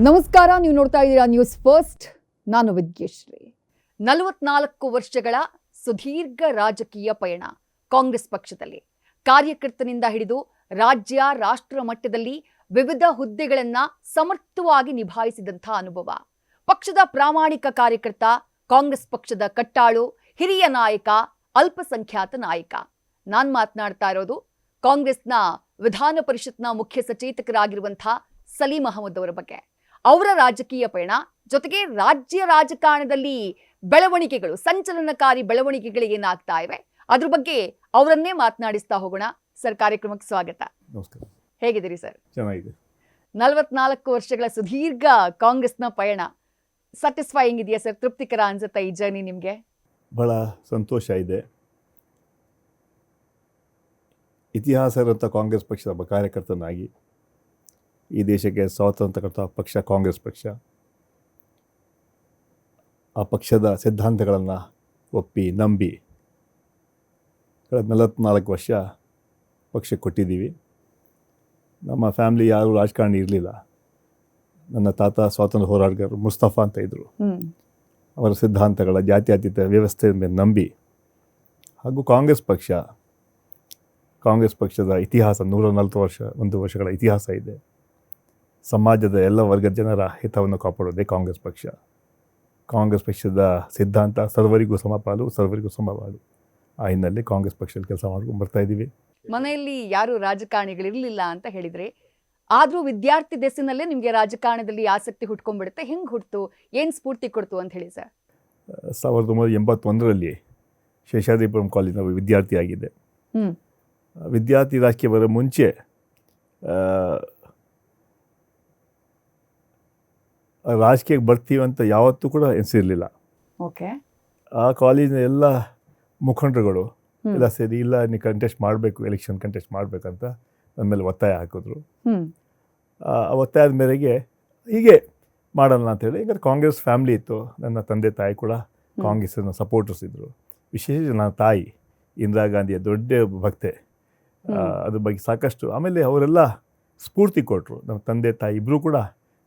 ನಮಸ್ಕಾರ, ನೀವು ನೋಡ್ತಾ ಇದ್ದೀರಾ ನ್ಯೂಸ್ ಫಸ್ಟ್. ನಾನು ವಿದ್ಯಶ್ರೀ. 44 ವರ್ಷಗಳ ಸುದೀರ್ಘ ರಾಜಕೀಯ ಪಯಣ ಕಾಂಗ್ರೆಸ್ ಪಕ್ಷದಲ್ಲಿ. ಕಾರ್ಯಕರ್ತನಿಂದ ಹಿಡಿದು ರಾಜ್ಯ ರಾಷ್ಟ್ರ ಮಟ್ಟದಲ್ಲಿ ವಿವಿಧ ಹುದ್ದೆಗಳನ್ನು ಸಮರ್ಥವಾಗಿ ನಿಭಾಯಿಸಿದಂಥ ಅನುಭವ. ಪಕ್ಷದ ಪ್ರಾಮಾಣಿಕ ಕಾರ್ಯಕರ್ತ, ಕಾಂಗ್ರೆಸ್ ಪಕ್ಷದ ಕಟ್ಟಾಳು, ಹಿರಿಯ ನಾಯಕ, ಅಲ್ಪಸಂಖ್ಯಾತ ನಾಯಕ. ನಾನು ಮಾತನಾಡ್ತಾ ಇರೋದು ಕಾಂಗ್ರೆಸ್ನ ವಿಧಾನ ಪರಿಷತ್ನ ಮುಖ್ಯ ಸಚೇತಕರಾಗಿರುವಂಥ ಸಲೀಂ ಅಹಮದ್ ಅವರ ಬಗ್ಗೆ. ಅವರ ರಾಜಕೀಯ ಪಯಣ ಜೊತೆಗೆ ರಾಜ್ಯ ರಾಜಕಾರಣದಲ್ಲಿ ಬೆಳವಣಿಗೆಗಳು, ಸಂಚಲನಕಾರಿ ಬೆಳವಣಿಗೆಗಳು ಏನಾಗ್ತಾ ಇವೆ, ಅದ್ರ ಬಗ್ಗೆ ಅವರನ್ನೇ ಮಾತನಾಡಿಸ್ತಾ ಹೋಗೋಣ. ಸರ್, ಕಾರ್ಯಕ್ರಮಕ್ಕೆ ಸ್ವಾಗತ. ನಮಸ್ಕಾರ. ಹೇಗಿದ್ದೀರಿ ಸರ್? ಚೆನ್ನಾಗಿದೆ. 44 ವರ್ಷಗಳ ಸುದೀರ್ಘ ಕಾಂಗ್ರೆಸ್ನ ಪಯಣ ಸ್ಯಾಟಿಸ್ಫೈಯಿಂಗ್ ಇದೆಯಾ ಸರ್? ತೃಪ್ತಿಕರ ಅನ್ಸುತ್ತಾ ಈ ಜರ್ನಿ ನಿಮಗೆ? ಬಹಳ ಸಂತೋಷ ಇದೆ. ಇತಿಹಾಸರಂಥ ಕಾಂಗ್ರೆಸ್ ಪಕ್ಷದ ಒಬ್ಬ ಕಾರ್ಯಕರ್ತನಾಗಿ ಈ ದೇಶಕ್ಕೆ ಸ್ವಾತಂತ್ರ್ಯ ಕೊಟ್ಟ ಪಕ್ಷ ಕಾಂಗ್ರೆಸ್ ಪಕ್ಷ. ಆ ಪಕ್ಷದ ಸಿದ್ಧಾಂತಗಳನ್ನು ಒಪ್ಪಿ ನಂಬಿ 44 ವರ್ಷ ಪಕ್ಷಕ್ಕೆ ಕೊಟ್ಟಿದ್ದೀವಿ. ನಮ್ಮ ಫ್ಯಾಮಿಲಿ ಯಾರೂ ರಾಜಕಾರಣಿ ಇರಲಿಲ್ಲ. ನನ್ನ ತಾತ ಸ್ವಾತಂತ್ರ್ಯ ಹೋರಾಟಗಾರರು ಮುಸ್ತಫಾ ಅಂತ ಇದ್ದರು. ಅವರ ಸಿದ್ಧಾಂತಗಳ ಜಾತ್ಯತೀತ ವ್ಯವಸ್ಥೆ ಮೇಲೆ ನಂಬಿ ಹಾಗೂ ಕಾಂಗ್ರೆಸ್ ಪಕ್ಷದ ಇತಿಹಾಸ 140 ವರ್ಷಗಳ ಇತಿಹಾಸ ಇದೆ. ಸಮಾಜದ ಎಲ್ಲ ವರ್ಗದ ಜನರ ಹಿತವನ್ನು ಕಾಪಾಡೋದೇ ಕಾಂಗ್ರೆಸ್ ಪಕ್ಷ. ಕಾಂಗ್ರೆಸ್ ಪಕ್ಷದ ಸಿದ್ಧಾಂತ ಸರ್ವರಿಗೂ ಸಮಪಾಲು, ಸರ್ವರಿಗೂ ಸಮಪಾಲು. ಆ ಹಿನ್ನೆಲೆ ಕಾಂಗ್ರೆಸ್ ಪಕ್ಷದಲ್ಲಿ ಕೆಲಸ ಮಾಡ್ಕೊಂಡು ಬರ್ತಾ ಇದ್ದೀವಿ. ಮನೆಯಲ್ಲಿ ಯಾರು ರಾಜಕಾರಣಿಗಳಿರಲಿಲ್ಲ ಅಂತ ಹೇಳಿದ್ರೆ, ಆದರೂ ವಿದ್ಯಾರ್ಥಿ ದೆಸೆನಲ್ಲೇ ನಿಮಗೆ ರಾಜಕಾರಣದಲ್ಲಿ ಆಸಕ್ತಿ ಹುಟ್ಕೊಂಡ್ಬಿಡುತ್ತೆ. ಹೆಂಗೆ ಹುಟ್ಟಿತು, ಏನು ಸ್ಫೂರ್ತಿ ಕೊಡ್ತು ಅಂತ ಹೇಳಿ ಸರ್? 1981ರಲ್ಲಿ ಶೇಷಾದ್ರಿಪುರಂ ಕಾಲೇಜಿನ ವಿದ್ಯಾರ್ಥಿಯಾಗಿದ್ದೆ. ವಿದ್ಯಾರ್ಥಿ ರಾಜಕೀಯ ಬರೋ ಮುಂಚೆ ರಾಜಕೀಯಕ್ಕೆ ಬರ್ತೀವಿ ಅಂತ ಯಾವತ್ತೂ ಕೂಡ ಎನಿಸಿರಲಿಲ್ಲ. ಓಕೆ. ಆ ಕಾಲೇಜಿನ ಎಲ್ಲ ಮುಖಂಡರುಗಳು ಎಲ್ಲ ಸೇರಿ, ಇಲ್ಲ ನೀವು ಕಂಟೆಸ್ಟ್ ಮಾಡಬೇಕು, ಎಲೆಕ್ಷನ್ ಕಂಟೆಸ್ಟ್ ಮಾಡಬೇಕಂತ ನನ್ನ ಮೇಲೆ ಒತ್ತಾಯ ಹಾಕಿದ್ರು. ಆ ಒತ್ತಾಯದ ಮೇರೆಗೆ ಹೀಗೆ ಮಾಡೋಣ ಅಂತೇಳಿ, ಈಗ ಕಾಂಗ್ರೆಸ್ ಫ್ಯಾಮ್ಲಿ ಇತ್ತು. ನನ್ನ ತಂದೆ ತಾಯಿ ಕೂಡ ಕಾಂಗ್ರೆಸ್ನ ಸಪೋರ್ಟರ್ಸ್ ಇದ್ದರು. ವಿಶೇಷ ನನ್ನ ತಾಯಿ ಇಂದಿರಾ ಗಾಂಧಿಯ ದೊಡ್ಡ ಭಕ್ತೆ. ಅದ್ರ ಬಗ್ಗೆ ಸಾಕಷ್ಟು. ಆಮೇಲೆ ಅವರೆಲ್ಲ ಸ್ಫೂರ್ತಿ ಕೊಟ್ಟರು. ನಮ್ಮ ತಂದೆ ತಾಯಿ ಇಬ್ಬರು ಕೂಡ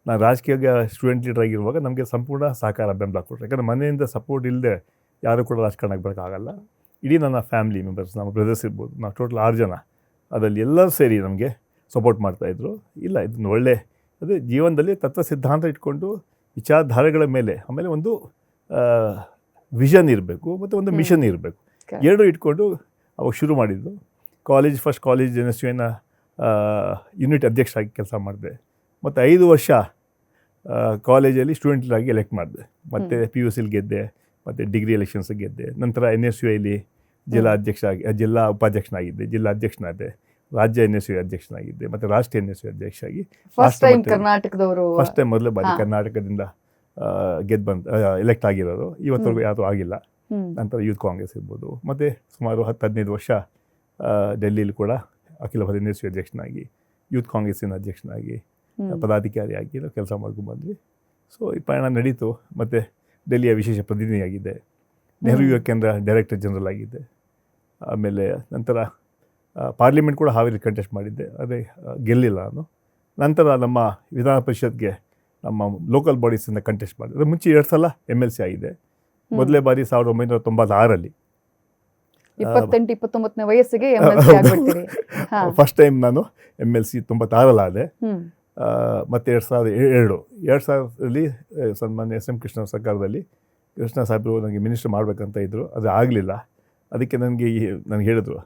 ನಾನು ರಾಜಕೀಯ ಸ್ಟೂಡೆಂಟ್ ಲೀಡರ್ ಆಗಿರುವಾಗ ನಮಗೆ ಸಂಪೂರ್ಣ ಸಹಕಾರ ಬೆಂಬಲ ಕೊಟ್ಟರು. ಯಾಕಂದರೆ ಮನೆಯಿಂದ ಸಪೋರ್ಟ್ ಇಲ್ಲದೆ ಯಾರೂ ಕೂಡ ರಾಜಕಾರಣಕ್ಕೆ ಬರೋಕ್ಕಾಗಲ್ಲ. ಇಡೀ ನನ್ನ ಫ್ಯಾಮಿಲಿ ಮೆಂಬರ್ಸ್, ನಮ್ಮ ಬ್ರದರ್ಸ್ ಇರ್ಬೋದು, ನಾವು ಟೋಟಲ್ 6 ಜನ, ಅದರಲ್ಲಿ ಎಲ್ಲರೂ ಸೇರಿ ನಮಗೆ ಸಪೋರ್ಟ್ ಮಾಡ್ತಾಯಿದ್ರು. ಇಲ್ಲ, ಇದನ್ನು ಒಳ್ಳೆ ಅದೇ ಜೀವನದಲ್ಲಿ ತತ್ವ ಸಿದ್ಧಾಂತ ಇಟ್ಕೊಂಡು ವಿಚಾರಧಾರೆಗಳ ಮೇಲೆ, ಆಮೇಲೆ ಒಂದು ವಿಷನ್ ಇರಬೇಕು ಮತ್ತು ಒಂದು ಮಿಷನ್ ಇರಬೇಕು, ಎರಡೂ ಇಟ್ಕೊಂಡು ಅವಾಗ ಶುರು ಮಾಡಿದ್ದು. ಫಸ್ಟ್ ಕಾಲೇಜ್ NSUನ ಯೂನಿಟ್ ಅಧ್ಯಕ್ಷರಾಗಿ ಕೆಲಸ ಮಾಡಿದೆ. ಮತ್ತು 5 ವರ್ಷ ಕಾಲೇಜಲ್ಲಿ ಸ್ಟೂಡೆಂಟಾಗಿ ಎಲೆಕ್ಟ್ ಮಾಡಿದೆ. ಮತ್ತು PUCಲಿ ಗೆದ್ದೆ, ಮತ್ತು ಡಿಗ್ರಿ ಎಲೆಕ್ಷನ್ಸಿಗೆ ಗೆದ್ದೆ. ನಂತರ NSUಯಲ್ಲಿ ಜಿಲ್ಲಾ ಉಪಾಧ್ಯಕ್ಷನಾಗಿದ್ದೆ, ಜಿಲ್ಲಾ ಅಧ್ಯಕ್ಷನಾದೆ, ರಾಜ್ಯ NSU ಅಧ್ಯಕ್ಷನಾಗಿದ್ದೆ, ಮತ್ತು ರಾಷ್ಟ್ರೀಯ NSU ಅಧ್ಯಕ್ಷರಾಗಿ ಫಸ್ಟ್ ಟೈಮ್ ಮೊದಲ ಬಾರಿ ಕರ್ನಾಟಕದಿಂದ ಎಲೆಕ್ಟ್ ಆಗಿರೋದು. ಇವತ್ತವರೆಗೂ ಯಾರೂ ಆಗಿಲ್ಲ. ನಂತರ ಯೂತ್ ಕಾಂಗ್ರೆಸ್ ಇರ್ಬೋದು, ಮತ್ತು ಸುಮಾರು 10-15 ವರ್ಷ ಡೆಲ್ಲಿಲಿ ಕೂಡ ಅಖಿಲ ಭಾರತ NSU ಅಧ್ಯಕ್ಷನಾಗಿ, ಯೂತ್ ಕಾಂಗ್ರೆಸ್ಸಿನ ಅಧ್ಯಕ್ಷನಾಗಿ, ಪದಾಧಿಕಾರಿಯಾಗಿ ನಾವು ಕೆಲಸ ಮಾಡ್ಕೊಂಡು ಬಂದ್ವಿ. ಸೊ ಈ ಪಯಣ ನಡೀತು. ಮತ್ತು ಡೆಲ್ಲಿಯ ವಿಶೇಷ ಪ್ರತಿನಿಧಿಯಾಗಿದ್ದೆ, ನೆಹರು ಯುವ ಕೇಂದ್ರ ಡೈರೆಕ್ಟರ್ ಜನರಲ್ ಆಗಿದ್ದೆ. ಆಮೇಲೆ ನಂತರ ಪಾರ್ಲಿಮೆಂಟ್ ಕೂಡ ಹಾವೇರಿ ಕಂಟೆಸ್ಟ್ ಮಾಡಿದ್ದೆ, ಅದೇ ಗೆಲ್ಲಿಲ್ಲ ನಾನು. ನಂತರ ನಮ್ಮ ವಿಧಾನ ಪರಿಷತ್ಗೆ ನಮ್ಮ ಲೋಕಲ್ ಬಾಡೀಸಿಂದ ಕಂಟೆಸ್ಟ್ ಮಾಡಿದೆ. ಮುಂಚೆ 2 ಸಲ MLC ಆಗಿದೆ. ಮೊದಲೇ ಬಾರಿ 1996ರಲ್ಲಿ 28-29ನೇ ವಯಸ್ಸಿಗೆ ಫಸ್ಟ್ ಟೈಮ್ ನಾನು MLC 96ರಲ್ಲಿ ಆದೆ. ಮತ್ತು 2002ರಲ್ಲಿ ಸನ್ಮಾನ್ಯ SM ಕೃಷ್ಣ ಸರ್ಕಾರದಲ್ಲಿ ಕೃಷ್ಣ ಸಾಹೇಬರು ನನಗೆ ಮಿನಿಸ್ಟರ್ ಮಾಡಬೇಕಂತ ಇದ್ದರು. ಅದು ಆಗಲಿಲ್ಲ. ಅದಕ್ಕೆ ನನಗೆ ಹೇಳಿದ್ರು,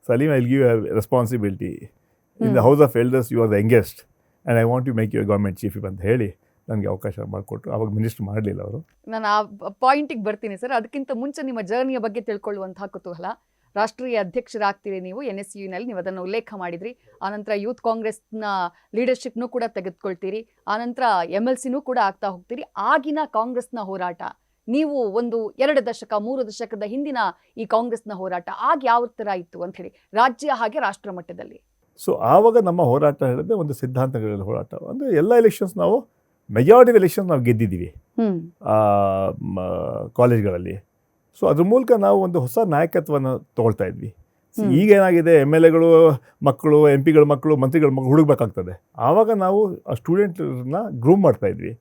Salim, I will give a responsibility in the house of elders, you are the youngest and I want to make your government chief ಅಂತ ಹೇಳಿ ನನಗೆ ಅವಕಾಶ ಮಾಡಿಕೊಟ್ರು. ಆವಾಗ ಮಿನಿಸ್ಟರ್ ಮಾಡಲಿಲ್ಲ ಅವರು. ನಾನು ಆ ಪಾಯಿಂಟಿಗೆ ಬರ್ತೀನಿ ಸರ್. ಅದಕ್ಕಿಂತ ಮುಂಚೆ ನಿಮ್ಮ ಜರ್ನಿಯ ಬಗ್ಗೆ ತಿಳ್ಕೊಳ್ಳುವಂತಹ ಕುತೂಹಲ. ರಾಷ್ಟ್ರೀಯ ಅಧ್ಯಕ್ಷರಾಗ್ತೀರಿ ನೀವು NSUನಲ್ಲಿ, ನೀವು ಅದನ್ನು ಉಲ್ಲೇಖ ಮಾಡಿದ್ರಿ. ಆನಂತರ ಯೂತ್ ಕಾಂಗ್ರೆಸ್ನ ಲೀಡರ್ಶಿಪ್ನೂ ಕೂಡ ತೆಗೆದುಕೊಳ್ತೀರಿ. ಆನಂತರ MLCನೂ ಕೂಡ ಆಗ್ತಾ ಹೋಗ್ತೀರಿ. ಆಗಿನ ಕಾಂಗ್ರೆಸ್ನ ಹೋರಾಟ, ನೀವು ಒಂದು 2 ದಶಕ 3 ದಶಕದ ಹಿಂದಿನ ಈ ಕಾಂಗ್ರೆಸ್ನ ಹೋರಾಟ ಆಗ ಯಾವ ಥರ ಇತ್ತು ಅಂತ ಹೇಳಿ, ರಾಜ್ಯ ಹಾಗೆ ರಾಷ್ಟ್ರ ಮಟ್ಟದಲ್ಲಿ? ಸೊ ಆವಾಗ ನಮ್ಮ ಹೋರಾಟ ಹೇಳಿದ್ರೆ ಒಂದು ಸಿದ್ಧಾಂತಗಳ ಹೋರಾಟ. ಅಂದರೆ ಎಲ್ಲ ಎಲೆಕ್ಷನ್ಸ್ ನಾವು ಮೆಜಾರಿಟಿ ಎಲೆಕ್ಷನ್ಸ್ ನಾವು ಗೆದ್ದಿದ್ದೀವಿ ಕಾಲೇಜ್ಗಳಲ್ಲಿ. ಸೊ ಅದ್ರ ಮೂಲಕ ನಾವು ಒಂದು ಹೊಸ ನಾಯಕತ್ವವನ್ನು ತೊಗೊಳ್ತಾ ಇದ್ವಿ. ಈಗ ಏನಾಗಿದೆ MLAಗಳು ಮಕ್ಕಳು MP ಗಳ ಮಕ್ಕಳು ಮಂತ್ರಿಗಳ ಮಕ್ಕಳು ಹುಡುಕ್ಬೇಕಾಗ್ತದೆ. ಆವಾಗ ನಾವು ಆ ಸ್ಟೂಡೆಂಟ್ರನ್ನ ಗ್ರೂಮ್ ಮಾಡ್ತಾ ಇದ್ವಿ.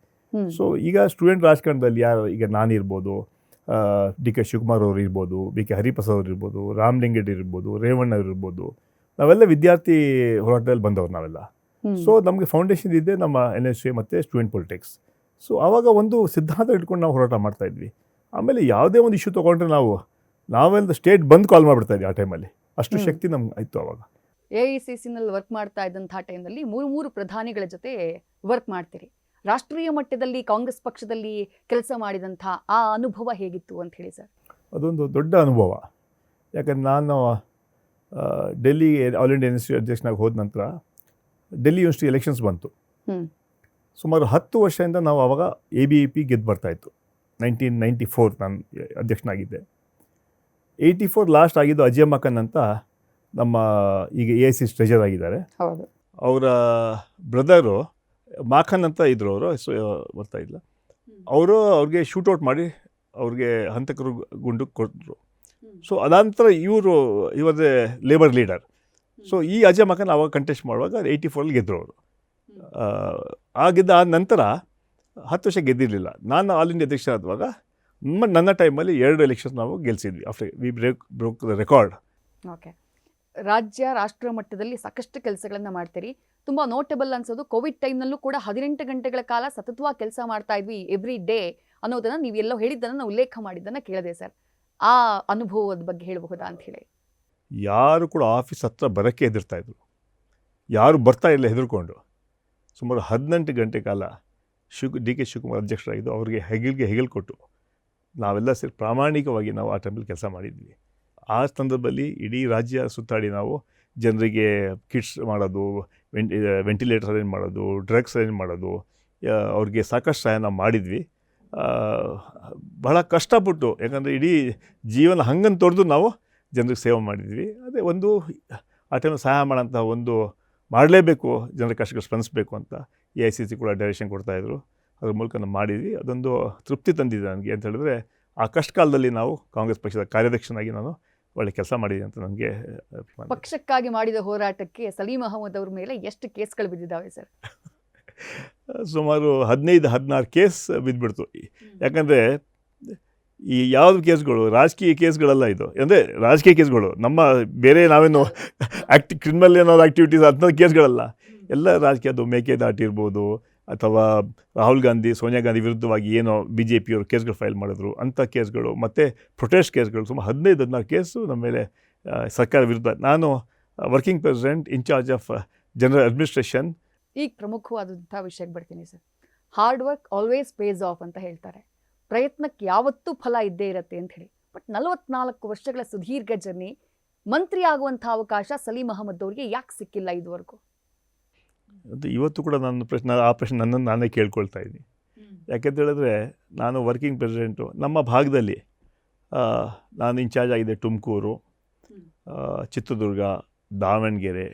ಸೊ ಈಗ ಸ್ಟೂಡೆಂಟ್ ರಾಜಕಾರಣದಲ್ಲಿ ಯಾರು, ಈಗ ನಾನಿರ್ಬೋದು, DK ಶಿವಕುಮಾರ್ ಅವರು ಇರ್ಬೋದು, BK ಹರಿಪ್ರಸಾದ್ ಅವರು ಇರ್ಬೋದು, ರಾಮಲಿಂಗೆಡ್ಡಿ ಇರ್ಬೋದು, ರೇವಣ್ಣ ಅವರು ಇರ್ಬೋದು, ನಾವೆಲ್ಲ ವಿದ್ಯಾರ್ಥಿ ಹೋರಾಟದಲ್ಲಿ ಬಂದವರು ನಾವೆಲ್ಲ. ಸೊ ನಮಗೆ ಫೌಂಡೇಶನ್ ಇದೆ ನಮ್ಮ NSA ಮತ್ತು ಸ್ಟೂಡೆಂಟ್ ಪೊಲಿಟಿಕ್ಸ್. ಸೊ ಆವಾಗ ಒಂದು ಸಿದ್ಧಾಂತ ಇಟ್ಕೊಂಡು ನಾವು ಹೋರಾಟ ಮಾಡ್ತಾ ಇದ್ವಿ. ಆಮೇಲೆ ಯಾವುದೇ ಒಂದು ಇಶ್ಯೂ ತೊಗೊಂಡ್ರೆ ನಾವೆಲ್ಲ ಸ್ಟೇಟ್ ಬಂದು ಕಾಲ್ ಮಾಡಿಬಿಡ್ತಾ ಇದ್ವಿ ಆ ಟೈಮಲ್ಲಿ. ಅಷ್ಟು ಶಕ್ತಿ ನಮ್ಗೆ ಆಯಿತು ಅವಾಗ. AICCನಲ್ಲಿ ವರ್ಕ್ ಮಾಡ್ತಾ ಇದ್ದಂಥ ಟೈಮ್ನಲ್ಲಿ ಮೂರು ಪ್ರಧಾನಿಗಳ ಜೊತೆ ವರ್ಕ್ ಮಾಡ್ತೀರಿ. ರಾಷ್ಟ್ರೀಯ ಮಟ್ಟದಲ್ಲಿ ಕಾಂಗ್ರೆಸ್ ಪಕ್ಷದಲ್ಲಿ ಕೆಲಸ ಮಾಡಿದಂಥ ಆ ಅನುಭವ ಹೇಗಿತ್ತು ಅಂತ ಹೇಳಿ ಸರ್? ಅದೊಂದು ದೊಡ್ಡ ಅನುಭವ. ಯಾಕಂದ್ರೆ ನಾನು ಡೆಲ್ಲಿ ಆಲ್ ಇಂಡಿಯಾ ಯೂನಿವರ್ಸಿಟಿ ಅಧ್ಯಕ್ಷನಾಗಿ ಹೋದ ನಂತರ ಡೆಲ್ಲಿ ಯೂನಿವರ್ಸಿಟಿ ಎಲೆಕ್ಷನ್ಸ್ ಬಂತು. ಸುಮಾರು 10 ವರ್ಷದಿಂದ ನಾವು ಆವಾಗ ABVP ಗೆದ್ದು ಬರ್ತಾಯಿತ್ತು. 1994 ನಾನು ಅಧ್ಯಕ್ಷನಾಗಿದ್ದೆ. 84 ಲಾಸ್ಟ್ ಆಗಿದ್ದು ಅಜಯ್ ಮಕನ್ ಅಂತ ನಮ್ಮ ಈಗ AICC ಟ್ರೆಜರ್ ಆಗಿದ್ದಾರೆ. ಅವರ ಬ್ರದರು ಮಾಖನ್ ಅಂತ ಇದ್ರು, ಅವರು ಬರ್ತಾ ಇಲ್ಲ, ಅವ್ರಿಗೆ ಶೂಟೌಟ್ ಮಾಡಿ ಅವ್ರಿಗೆ ಹಂತಕರು ಗುಂಡು ಕೊಟ್ಟರು. ಸೊ ಅದಾನಂತರ ಇವರದೇ ಲೇಬರ್ ಲೀಡರ್. ಸೊ ಈ ಅಜಯ್ ಮಕನ್ ಅವಾಗ ಕಂಟೆಸ್ಟ್ ಮಾಡುವಾಗ 84 ಗೆದ್ದರು ಅವರು. ಆಗಿದ್ದ ನಂತರ 10 ವರ್ಷ ಗೆದ್ದಿರಲಿಲ್ಲ. ನಾನು ಆಲ್ ಇಂಡಿಯಾ ಅಧ್ಯಕ್ಷ ಆಗುವಾಗ ನನ್ನ ಟೈಮಲ್ಲಿ 2 ಎಲೆಕ್ಷನ್ಸ್ ನಾವು ಗೆಲ್ಸಿದ್ವಿ. After we broke the record. Okay, ರಾಷ್ಟ್ರ ಮಟ್ಟದಲ್ಲಿ ಸಾಕಷ್ಟು ಕೆಲಸಗಳನ್ನು ಮಾಡ್ತೀರಿ. ತುಂಬ ನೋಟಬಲ್ ಅನ್ಸೋದು ಕೋವಿಡ್ ಟೈಮ್ನಲ್ಲೂ ಕೂಡ 18 ಗಂಟೆಗಳ ಕಾಲ ಸತತವಾಗಿ ಕೆಲಸ ಮಾಡ್ತಾ ಇದ್ವಿ ಎವ್ರಿ ಡೇ ಅನ್ನೋದನ್ನು ನೀವೆಲ್ಲೋ ಹೇಳಿದ್ದನ್ನು ಉಲ್ಲೇಖ ಮಾಡಿದ್ದನ್ನು ಕೇಳಿದೆ ಸರ್. ಆ ಅನುಭವದ ಬಗ್ಗೆ ಹೇಳಬಹುದಾ ಅಂತ ಹೇಳಿ? ಯಾರು ಕೂಡ ಆಫೀಸ್ ಹತ್ರ ಬರೋಕ್ಕೆ ಹೆದರ್ತಾಯಿದ್ರು, ಯಾರು ಬರ್ತಾ ಇಲ್ಲ ಹೆದರ್ಕೊಂಡು. ಸುಮಾರು 18 ಗಂಟೆ ಕಾಲ DK ಶಿವಕುಮಾರ್ ಅಧ್ಯಕ್ಷರಾಗಿದ್ದು ಅವ್ರಿಗೆ ಹೆಗಲು ಕೊಟ್ಟು ನಾವೆಲ್ಲ ಸೇರಿ ಪ್ರಾಮಾಣಿಕವಾಗಿ ನಾವು ಆ ಟೈಮಲ್ಲಿ ಕೆಲಸ ಮಾಡಿದ್ವಿ. ಆ ಸಂದರ್ಭದಲ್ಲಿ ಇಡೀ ರಾಜ್ಯ ಸುತ್ತಾಡಿ ನಾವು ಜನರಿಗೆ ಕಿಟ್ಸ್ ಮಾಡೋದು, ವೆಂಟಿಲೇಟರ್ ಅರೇಂಜ್ ಮಾಡೋದು, ಡ್ರಗ್ಸ್ ಅರೇಂಜ್ ಮಾಡೋದು, ಅವ್ರಿಗೆ ಸಾಕಷ್ಟು ಸಹಾಯ ನಾವು ಮಾಡಿದ್ವಿ. ಬಹಳ ಕಷ್ಟಪಟ್ಟು, ಯಾಕಂದರೆ ಇಡೀ ಜೀವನ ಹಂಗನ್ನು ತೊರೆದು ನಾವು ಜನರಿಗೆ ಸೇವೆ ಮಾಡಿದ್ವಿ. ಅದೇ ಒಂದು ಆ ಟೈಮಲ್ಲಿ ಸಹಾಯ ಮಾಡೋಂಥ ಒಂದು ಮಾಡಲೇಬೇಕು, ಜನರ ಕಷ್ಟಕ್ಕೆ ಸ್ಪಂದಿಸಬೇಕು ಅಂತ AICC ಕೂಡ ಡೈರೆಕ್ಷನ್ ಕೊಡ್ತಾಯಿದ್ರು. ಅದ್ರ ಮೂಲಕ ನಾವು ಮಾಡಿದ್ವಿ. ಅದೊಂದು ತೃಪ್ತಿ ತಂದಿದೆ ನನಗೆ. ಅಂತ ಹೇಳಿದ್ರೆ ಆ ಕಷ್ಟ ಕಾಲದಲ್ಲಿ ನಾವು ಕಾಂಗ್ರೆಸ್ ಪಕ್ಷದ ಕಾರ್ಯಾಧ್ಯಕ್ಷನಾಗಿ ನಾನು ಒಳ್ಳೆ ಕೆಲಸ ಮಾಡಿದೆ ಅಂತ ನನಗೆ. ಪಕ್ಷಕ್ಕಾಗಿ ಮಾಡಿದ ಹೋರಾಟಕ್ಕೆ ಸಲೀಂ ಅಹಮದ್ ಅವ್ರ ಮೇಲೆ ಎಷ್ಟು ಕೇಸ್ಗಳು ಬಿದ್ದಿದ್ದಾವೆ ಸರ್? ಸುಮಾರು 15-16 ಕೇಸ್ ಬಿದ್ದುಬಿಡ್ತು. ಯಾಕಂದರೆ ಈ ಯಾವುದು ಕೇಸ್ಗಳು ರಾಜಕೀಯ ಕೇಸ್ಗಳೆಲ್ಲ ಇದು, ಅಂದರೆ ರಾಜಕೀಯ ಕೇಸ್ಗಳು. ನಮ್ಮ ಬೇರೆ ನಾವೇನು ಕ್ರಿಮಿನಲ್ ಏನಾದ್ರು ಆ್ಯಕ್ಟಿವಿಟೀಸ್ ಅಂಥ ಕೇಸ್ಗಳಲ್ಲ, ಎಲ್ಲ ರಾಜಕೀಯದ್ದು. ಮೇಕೆದಾಟು ಇರ್ಬೋದು, ಅಥವಾ ರಾಹುಲ್ ಗಾಂಧಿ ಸೋನಿಯಾ ಗಾಂಧಿ ವಿರುದ್ಧವಾಗಿ ಏನೋ BJP ಅವರು ಕೇಸ್ಗಳು ಫೈಲ್ ಮಾಡಿದ್ರು, ಅಂಥ ಕೇಸ್ಗಳು, ಮತ್ತು ಪ್ರೊಟೆಸ್ಟ್ ಕೇಸ್ಗಳು ಸುಮಾರು 15-16 ಕೇಸು ನಮ್ಮ ಮೇಲೆ ಸರ್ಕಾರ ವಿರುದ್ಧ. ನಾನು working president, in charge of general administration. ಈಗ ಪ್ರಮುಖವಾದಂಥ ವಿಷಯಕ್ಕೆ ಬರ್ತೀನಿ sir. Hard work always pays off ಅಂತ ಹೇಳ್ತಾರೆ. ಪ್ರಯತ್ನಕ್ಕೆ ಯಾವತ್ತೂ ಫಲ ಇದ್ದೇ ಇರುತ್ತೆ ಅಂತ ಹೇಳಿ. ಬಟ್ 44 ವರ್ಷಗಳ ಸುದೀರ್ಘ ಜರ್ನಿ, ಮಂತ್ರಿ ಆಗುವಂಥ ಅವಕಾಶ ಸಲೀಂ ಅಹಮದ್ ಅವರಿಗೆ ಯಾಕೆ ಸಿಕ್ಕಿಲ್ಲ ಇದುವರೆಗೂ? ಅದು ಇವತ್ತು ಕೂಡ ಆ ಪ್ರಶ್ನೆ ನನ್ನನ್ನು ನಾನೇ ಕೇಳ್ಕೊಳ್ತಾ ಇದ್ದೀನಿ. ಯಾಕೆಂತ ಹೇಳಿದ್ರೆ ನಾನು ವರ್ಕಿಂಗ್ ಪ್ರೆಸಿಡೆಂಟು. ನಮ್ಮ ಭಾಗದಲ್ಲಿ ನಾನು ಇನ್ಚಾರ್ಜ್ ಆಗಿದೆ ತುಮಕೂರು, ಚಿತ್ರದುರ್ಗ, ದಾವಣಗೆರೆ,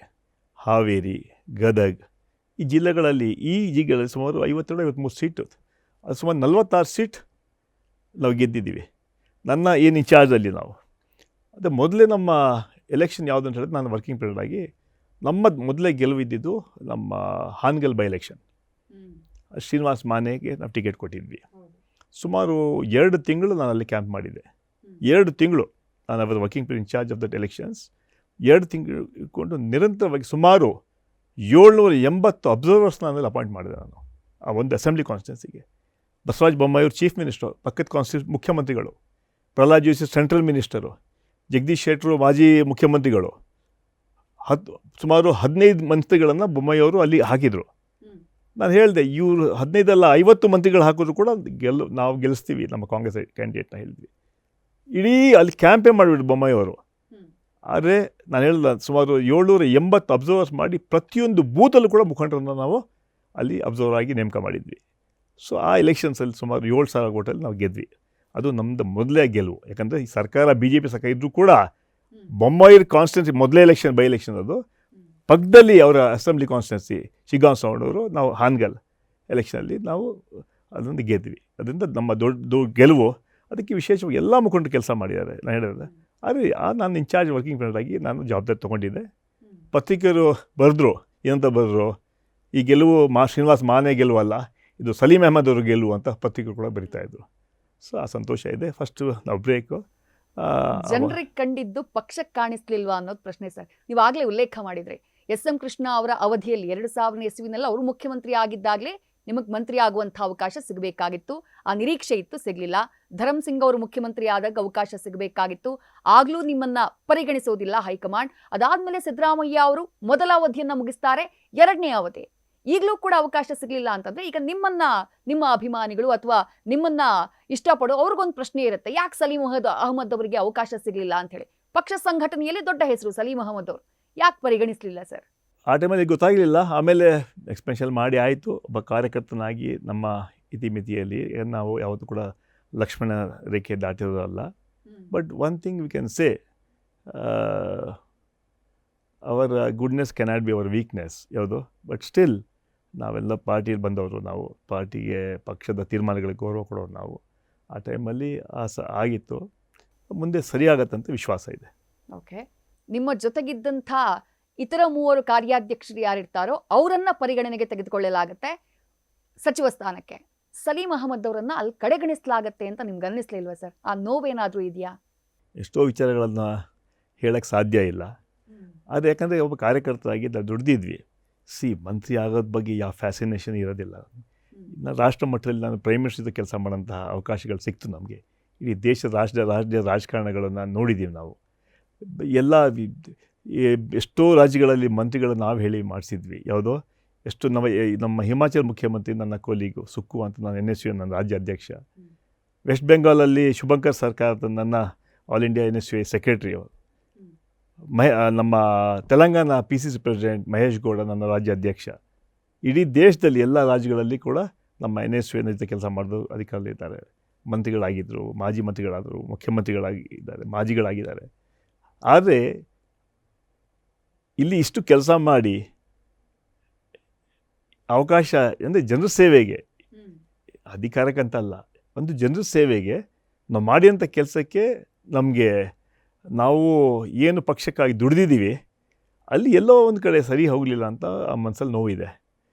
ಹಾವೇರಿ, ಗದಗ್, ಈ ಜಿಲ್ಲೆಗಳಲ್ಲಿ ಸುಮಾರು 52-53 ಸೀಟು, ಅದು ಸುಮಾರು 46 ಸೀಟ್ ನಾವು ಗೆದ್ದಿದ್ದೀವಿ ನನ್ನ ಏನು ಇನ್ಚಾರ್ಜಲ್ಲಿ ನಾವು. ಅದೇ ಮೊದಲೇ ನಮ್ಮ ಎಲೆಕ್ಷನ್ ಯಾವುದು ಅಂತ ಹೇಳಿದ್ರೆ, ನಾನು ವರ್ಕಿಂಗ್ ಪ್ರೆಸಿಡೆಂಟ್ ಆಗಿ ನಮ್ಮ ಮೊದಲೇ ಗೆಲುವಿದ್ದಿದ್ದು ನಮ್ಮ ಹಾನಗಲ್ ಬೈ ಎಲೆಕ್ಷನ್. ಶ್ರೀನಿವಾಸ್ ಮಾನೆಗೆ ನಾವು ಟಿಕೆಟ್ ಕೊಟ್ಟಿದ್ವಿ. ಸುಮಾರು 2 ತಿಂಗಳು ನಾನು ಅಲ್ಲಿ ಕ್ಯಾಂಪ್ ಮಾಡಿದ್ದೆ. 2 ತಿಂಗಳು ನಾನು ಅವರ working president in charge of that elections. 2 ತಿಂಗಳು ಇಟ್ಕೊಂಡು ನಿರಂತರವಾಗಿ ಸುಮಾರು 780 ಅಬ್ಸರ್ವರ್ಸ್ ನಾನು ಅಪಾಯಿಂಟ್ ಮಾಡಿದೆ ನಾನು ಆ ಒಂದು ಅಸೆಂಬ್ಲಿ ಕಾನ್ಸ್ಟಿಟ್ಯೂನ್ಸಿಗೆ. ಬಸವರಾಜ ಬೊಮ್ಮಾಯಿ ಅವರು ಚೀಫ್ ಮಿನಿಸ್ಟರ್, ಪಕ್ಕದ ಕಾನ್ಸ್ಟಿಟ್ಯೂನ್ಸಿ ಮುಖ್ಯಮಂತ್ರಿಗಳು, ಪ್ರಹ್ಲಾದ್ ಜೋಶಿ ಸೆಂಟ್ರಲ್ ಮಿನಿಸ್ಟರು, ಜಗದೀಶ್ ಶೆಟ್ಟರು ಮಾಜಿ ಮುಖ್ಯಮಂತ್ರಿಗಳು, ಸುಮಾರು 15 ಮಂತ್ರಿಗಳನ್ನು ಬೊಮ್ಮಾಯಿಯವರು ಅಲ್ಲಿ ಹಾಕಿದರು. ನಾನು ಹೇಳಿದೆ, ಇವರು 15 ಅಲ್ಲ 50 ಮಂತ್ರಿಗಳು ಹಾಕಿದ್ರು ಕೂಡ ನಾವು ಗೆಲ್ಲಿಸ್ತೀವಿ ನಮ್ಮ ಕಾಂಗ್ರೆಸ್ ಕ್ಯಾಂಡಿಡೇಟ್ನ ಹೇಳಿದ್ವಿ. ಇಡೀ ಅಲ್ಲಿ ಕ್ಯಾಂಪೇ ಮಾಡಿಬಿಟ್ಟು ಬೊಮ್ಮಾಯಿಯವರು. ಆದರೆ ನಾನು ಹೇಳಿದ ಸುಮಾರು 780 ಅಬ್ಸರ್ವರ್ಸ್ ಮಾಡಿ ಪ್ರತಿಯೊಂದು ಬೂತಲ್ಲೂ ಕೂಡ ಮುಖಂಡರನ್ನು ನಾವು ಅಲ್ಲಿ ಅಬ್ಸರ್ವರ್ ಆಗಿ ನೇಮಕ ಮಾಡಿದ್ವಿ. ಸೊ ಆ ಎಲೆಕ್ಷನ್ಸಲ್ಲಿ ಸುಮಾರು 7,000 ಓಟಲ್ಲಿ ನಾವು ಗೆದ್ವಿ. ಅದು ನಮ್ಮದು ಮೊದಲೇ ಗೆಲುವು. ಯಾಕಂದರೆ ಈ ಸರ್ಕಾರ BJP ಸರ್ಕಾರ ಇದ್ದರೂ ಕೂಡ ಬೊಮ್ಮಾಯಿ ಕಾನ್ಸ್ಟಿಟ್ಯೂನ್ಸಿ ಮೊದಲೇ ಎಲೆಕ್ಷನ್ ಬೈ ಎಲೆಕ್ಷನ್ ಅದು. ಪಕ್ಕದಲ್ಲಿ ಅವರ ಅಸೆಂಬ್ಲಿ ಕಾನ್ಸ್ಟಿಟ್ಯೂನ್ಸಿ ಶಿಗಾಂವ್ ಸೌಂಡವರು, ನಾವು ಹಾನಗಲ್ ಎಲೆಕ್ಷನಲ್ಲಿ ನಾವು ಅದನ್ನು ಗೆದ್ವಿ. ಅದರಿಂದ ನಮ್ಮ ದೊಡ್ಡ ಗೆಲುವು. ಅದಕ್ಕೆ ವಿಶೇಷವಾಗಿ ಎಲ್ಲ ಮುಖಂಡರು ಕೆಲಸ ಮಾಡಿದ್ದಾರೆ. ನಾನು ಹೇಳಿದ್ರೆ ಆದರೆ ನಾನು ಇನ್ಚಾರ್ಜ್ ವರ್ಕಿಂಗ್ ಪ್ರೆಸಿಡೆಂಟ್ ಆಗಿ ನಾನು ಜವಾಬ್ದಾರಿ ತೊಗೊಂಡಿದ್ದೆ. ಪತ್ರಿಕೆಯರು ಬರೆದ್ರು, ಏನಂತ ಬರೆದ್ರು, ಈ ಗೆಲುವು ಶ್ರೀನಿವಾಸ್ ಮಾನೆ ಗೆಲುವಲ್ಲ, ಇದು ಸಲೀಂ ಅಹಮದ್ ಅವರು ಗೆಲುವು ಅಂತ ಪತ್ರಿಕೆಗಳು ಕೂಡ ಬರಿತಾಯಿದ್ರು. ಸೊ ಆ ಸಂತೋಷ ಇದೆ. ಫಸ್ಟು ನಾವು ಬ್ರೇಕು. ಜನರಿಗೆ ಕಂಡಿದ್ದು ಪಕ್ಷಕ್ಕೆ ಕಾಣಿಸ್ಲಿಲ್ವಾ ಅನ್ನೋದು ಪ್ರಶ್ನೆ ಸರ್. ನೀವು ಆಗಲೇ ಉಲ್ಲೇಖ ಮಾಡಿದ್ರಿ, ಎಸ್.ಎಂ. ಕೃಷ್ಣ ಅವರ ಅವಧಿಯಲ್ಲಿ 2000 ಇಸ್ವಿನಲ್ಲಿ ಅವರು ಮುಖ್ಯಮಂತ್ರಿ ಆಗಿದ್ದಾಗಲೇ ನಿಮಗೆ ಮಂತ್ರಿ ಆಗುವಂಥ ಅವಕಾಶ ಸಿಗಬೇಕಾಗಿತ್ತು. ಆ ನಿರೀಕ್ಷೆ ಇತ್ತು, ಸಿಗಲಿಲ್ಲ. ಧರಮ್ ಸಿಂಗ್ ಅವರು ಮುಖ್ಯಮಂತ್ರಿ ಆದಾಗ ಅವಕಾಶ ಸಿಗಬೇಕಾಗಿತ್ತು, ಆಗಲೂ ನಿಮ್ಮನ್ನ ಪರಿಗಣಿಸೋದಿಲ್ಲ ಹೈಕಮಾಂಡ್. ಅದಾದ್ಮೇಲೆ ಸಿದ್ದರಾಮಯ್ಯ ಅವರು ಮೊದಲ ಅವಧಿಯನ್ನ ಮುಗಿಸ್ತಾರೆ, 2ನೇ ಅವಧಿ, ಈಗಲೂ ಕೂಡ ಅವಕಾಶ ಸಿಗಲಿಲ್ಲ ಅಂತಂದ್ರೆ ಈಗ ನಿಮ್ಮ ಅಭಿಮಾನಿಗಳು ಅಥವಾ ನಿಮ್ಮನ್ನ ಇಷ್ಟಪಡೋ ಅವ್ರಿಗೊಂದು ಪ್ರಶ್ನೆ ಇರುತ್ತೆ, ಯಾಕೆ ಸಲೀಂ ಅಹಮದ್ ಅವರಿಗೆ ಅವಕಾಶ ಸಿಗಲಿಲ್ಲ ಅಂತ ಹೇಳಿ. ಪಕ್ಷ ಸಂಘಟನೆಯಲ್ಲಿ ದೊಡ್ಡ ಹೆಸರು ಸಲೀಂ ಅಹಮದ್ ಅವರು, ಯಾಕೆ ಪರಿಗಣಿಸಲಿಲ್ಲ ಸರ್? ಆ ಟೈಮಲ್ಲಿ ಗೊತ್ತಾಗಲಿಲ್ಲ. ಆಮೇಲೆ ಎಕ್ಸ್ಪೆನ್ಷನ್ ಮಾಡಿ ಆಯಿತು. ಒಬ್ಬ ಕಾರ್ಯಕರ್ತನಾಗಿ ನಮ್ಮ ಇತಿಮಿತಿಯಲ್ಲಿ ನಾವು ಯಾವತ್ತೂ ಕೂಡ ಲಕ್ಷ್ಮಣ ರೇಖೆ ದಾಟಿರೋದಲ್ಲ. But one thing we can say, our goodness cannot be our weakness. ಯಾವುದು? ಬಟ್ ಸ್ಟಿಲ್ ನಾವೆಲ್ಲ ಪಾರ್ಟಿಯಲ್ಲಿ ಬಂದವರು, ನಾವು ಪಾರ್ಟಿಗೆ ಪಕ್ಷದ ತೀರ್ಮಾನಗಳಿಗೆ ಗೌರವ ಕೊಡೋರು ನಾವು. ಆ ಟೈಮಲ್ಲಿ ಆಗಿತ್ತು. ಮುಂದೆ ಸರಿಯಾಗತ್ತಂತ ವಿಶ್ವಾಸ ಇದೆ. ಓಕೆ, ನಿಮ್ಮ ಜೊತೆಗಿದ್ದಂಥ ಇತರ 3 ಕಾರ್ಯಾಧ್ಯಕ್ಷರು ಯಾರಿರ್ತಾರೋ ಅವರನ್ನ ಪರಿಗಣನೆಗೆ ತೆಗೆದುಕೊಳ್ಳಲಾಗತ್ತೆ ಸಚಿವ ಸ್ಥಾನಕ್ಕೆ. ಸಲೀಂ ಅಹಮದ್ ಅವರನ್ನ ಅಲ್ಲಿ ಕಡೆಗಣಿಸಲಾಗತ್ತೆ ಅಂತ ನಿಮ್ಗೆ ಅನ್ನಿಸ್ಲಿಲ್ವಾ ಸರ್? ಆ ನೋವೇನಾದರೂ ಇದೆಯಾ? ಎಷ್ಟೋ ವಿಚಾರಗಳನ್ನು ಹೇಳಕ್ಕೆ ಸಾಧ್ಯ ಇಲ್ಲ. ಆದರೆ ಯಾಕಂದರೆ ಒಬ್ಬ ಕಾರ್ಯಕರ್ತರಾಗಿ ನಾವು ದುಡ್ದಿದ್ವಿ. ಮಂತ್ರಿ ಆಗೋದ ಬಗ್ಗೆ ಯಾವ ಫ್ಯಾಸಿನೇಷನ್ ಇರೋದಿಲ್ಲ. ನಾನು ರಾಷ್ಟ್ರ ಮಟ್ಟದಲ್ಲಿ ನಾನು ಪ್ರೈಮ್ ಮಿನಿಸ್ಟರ್ ಕೆಲಸ ಮಾಡೋಂತಹ ಅವಕಾಶಗಳು ಸಿಕ್ತು ನಮಗೆ. ಇಡೀ ದೇಶದ ರಾಜ್ಯ ರಾಜಕಾರಣಗಳನ್ನು ನೋಡಿದ್ದೀವಿ ನಾವು. ಎಲ್ಲ ಎಷ್ಟೋ ರಾಜ್ಯಗಳಲ್ಲಿ ಮಂತ್ರಿಗಳು ನಾವು ಹೇಳಿ ಮಾಡಿಸಿದ್ವಿ. ಯಾವುದೋ ಎಷ್ಟು ನಮ್ಮ ಹಿಮಾಚಲ ಮುಖ್ಯಮಂತ್ರಿ ನನ್ನ ಕೊಲೀಗು ಸುಕ್ಕು ಅಂತ, ನಾನು NSU ನನ್ನ ರಾಜ್ಯ ಅಧ್ಯಕ್ಷ. ವೆಸ್ಟ್ ಬೆಂಗಾಲಲ್ಲಿ ಶುಭಂಕರ್ ಸರ್ಕಾರದ ನನ್ನ ಆಲ್ ಇಂಡಿಯಾ NSU ಸೆಕ್ರೆಟರಿ ಅವರು. ನಮ್ಮ ತೆಲಂಗಾಣ PCC ಪ್ರೆಸಿಡೆಂಟ್ ಮಹೇಶ್ ಗೌಡ ನನ್ನ ರಾಜ್ಯ ಅಧ್ಯಕ್ಷ. ಇಡೀ ದೇಶದಲ್ಲಿ ಎಲ್ಲ ರಾಜ್ಯಗಳಲ್ಲಿ ಕೂಡ ನಮ್ಮ NSU ಜೊತೆ ಕೆಲಸ ಮಾಡೋದು ಅಧಿಕಾರಿಗಳಿದ್ದಾರೆ. ಮಂತ್ರಿಗಳಾಗಿದ್ದರು, ಮಾಜಿ ಮಂತ್ರಿಗಳಾದರು, ಮುಖ್ಯಮಂತ್ರಿಗಳಾಗಿದ್ದಾರೆ, ಮಾಜಿಗಳಾಗಿದ್ದಾರೆ. ಆದರೆ ಇಲ್ಲಿ ಇಷ್ಟು ಕೆಲಸ ಮಾಡಿ ಅವಕಾಶ ಅಂದರೆ ಜನರ ಸೇವೆಗೆ, ಅಧಿಕಾರಕ್ಕಂತಲ್ಲ, ಒಂದು ಜನರ ಸೇವೆಗೆ ನಾವು ಮಾಡಿದಂಥ ಕೆಲಸಕ್ಕೆ ನಮಗೆ ನಾವು ಏನು ಪಕ್ಷಕ್ಕಾಗಿ ದುಡಿದಿದ್ದೀವಿ ಅಲ್ಲಿ ಎಲ್ಲೋ ಒಂದು ಕಡೆ ಸರಿ ಹೋಗಲಿಲ್ಲ ಅಂತ ಆ ಮನಸ್ಸಲ್ಲಿ ನೋವಿದೆ.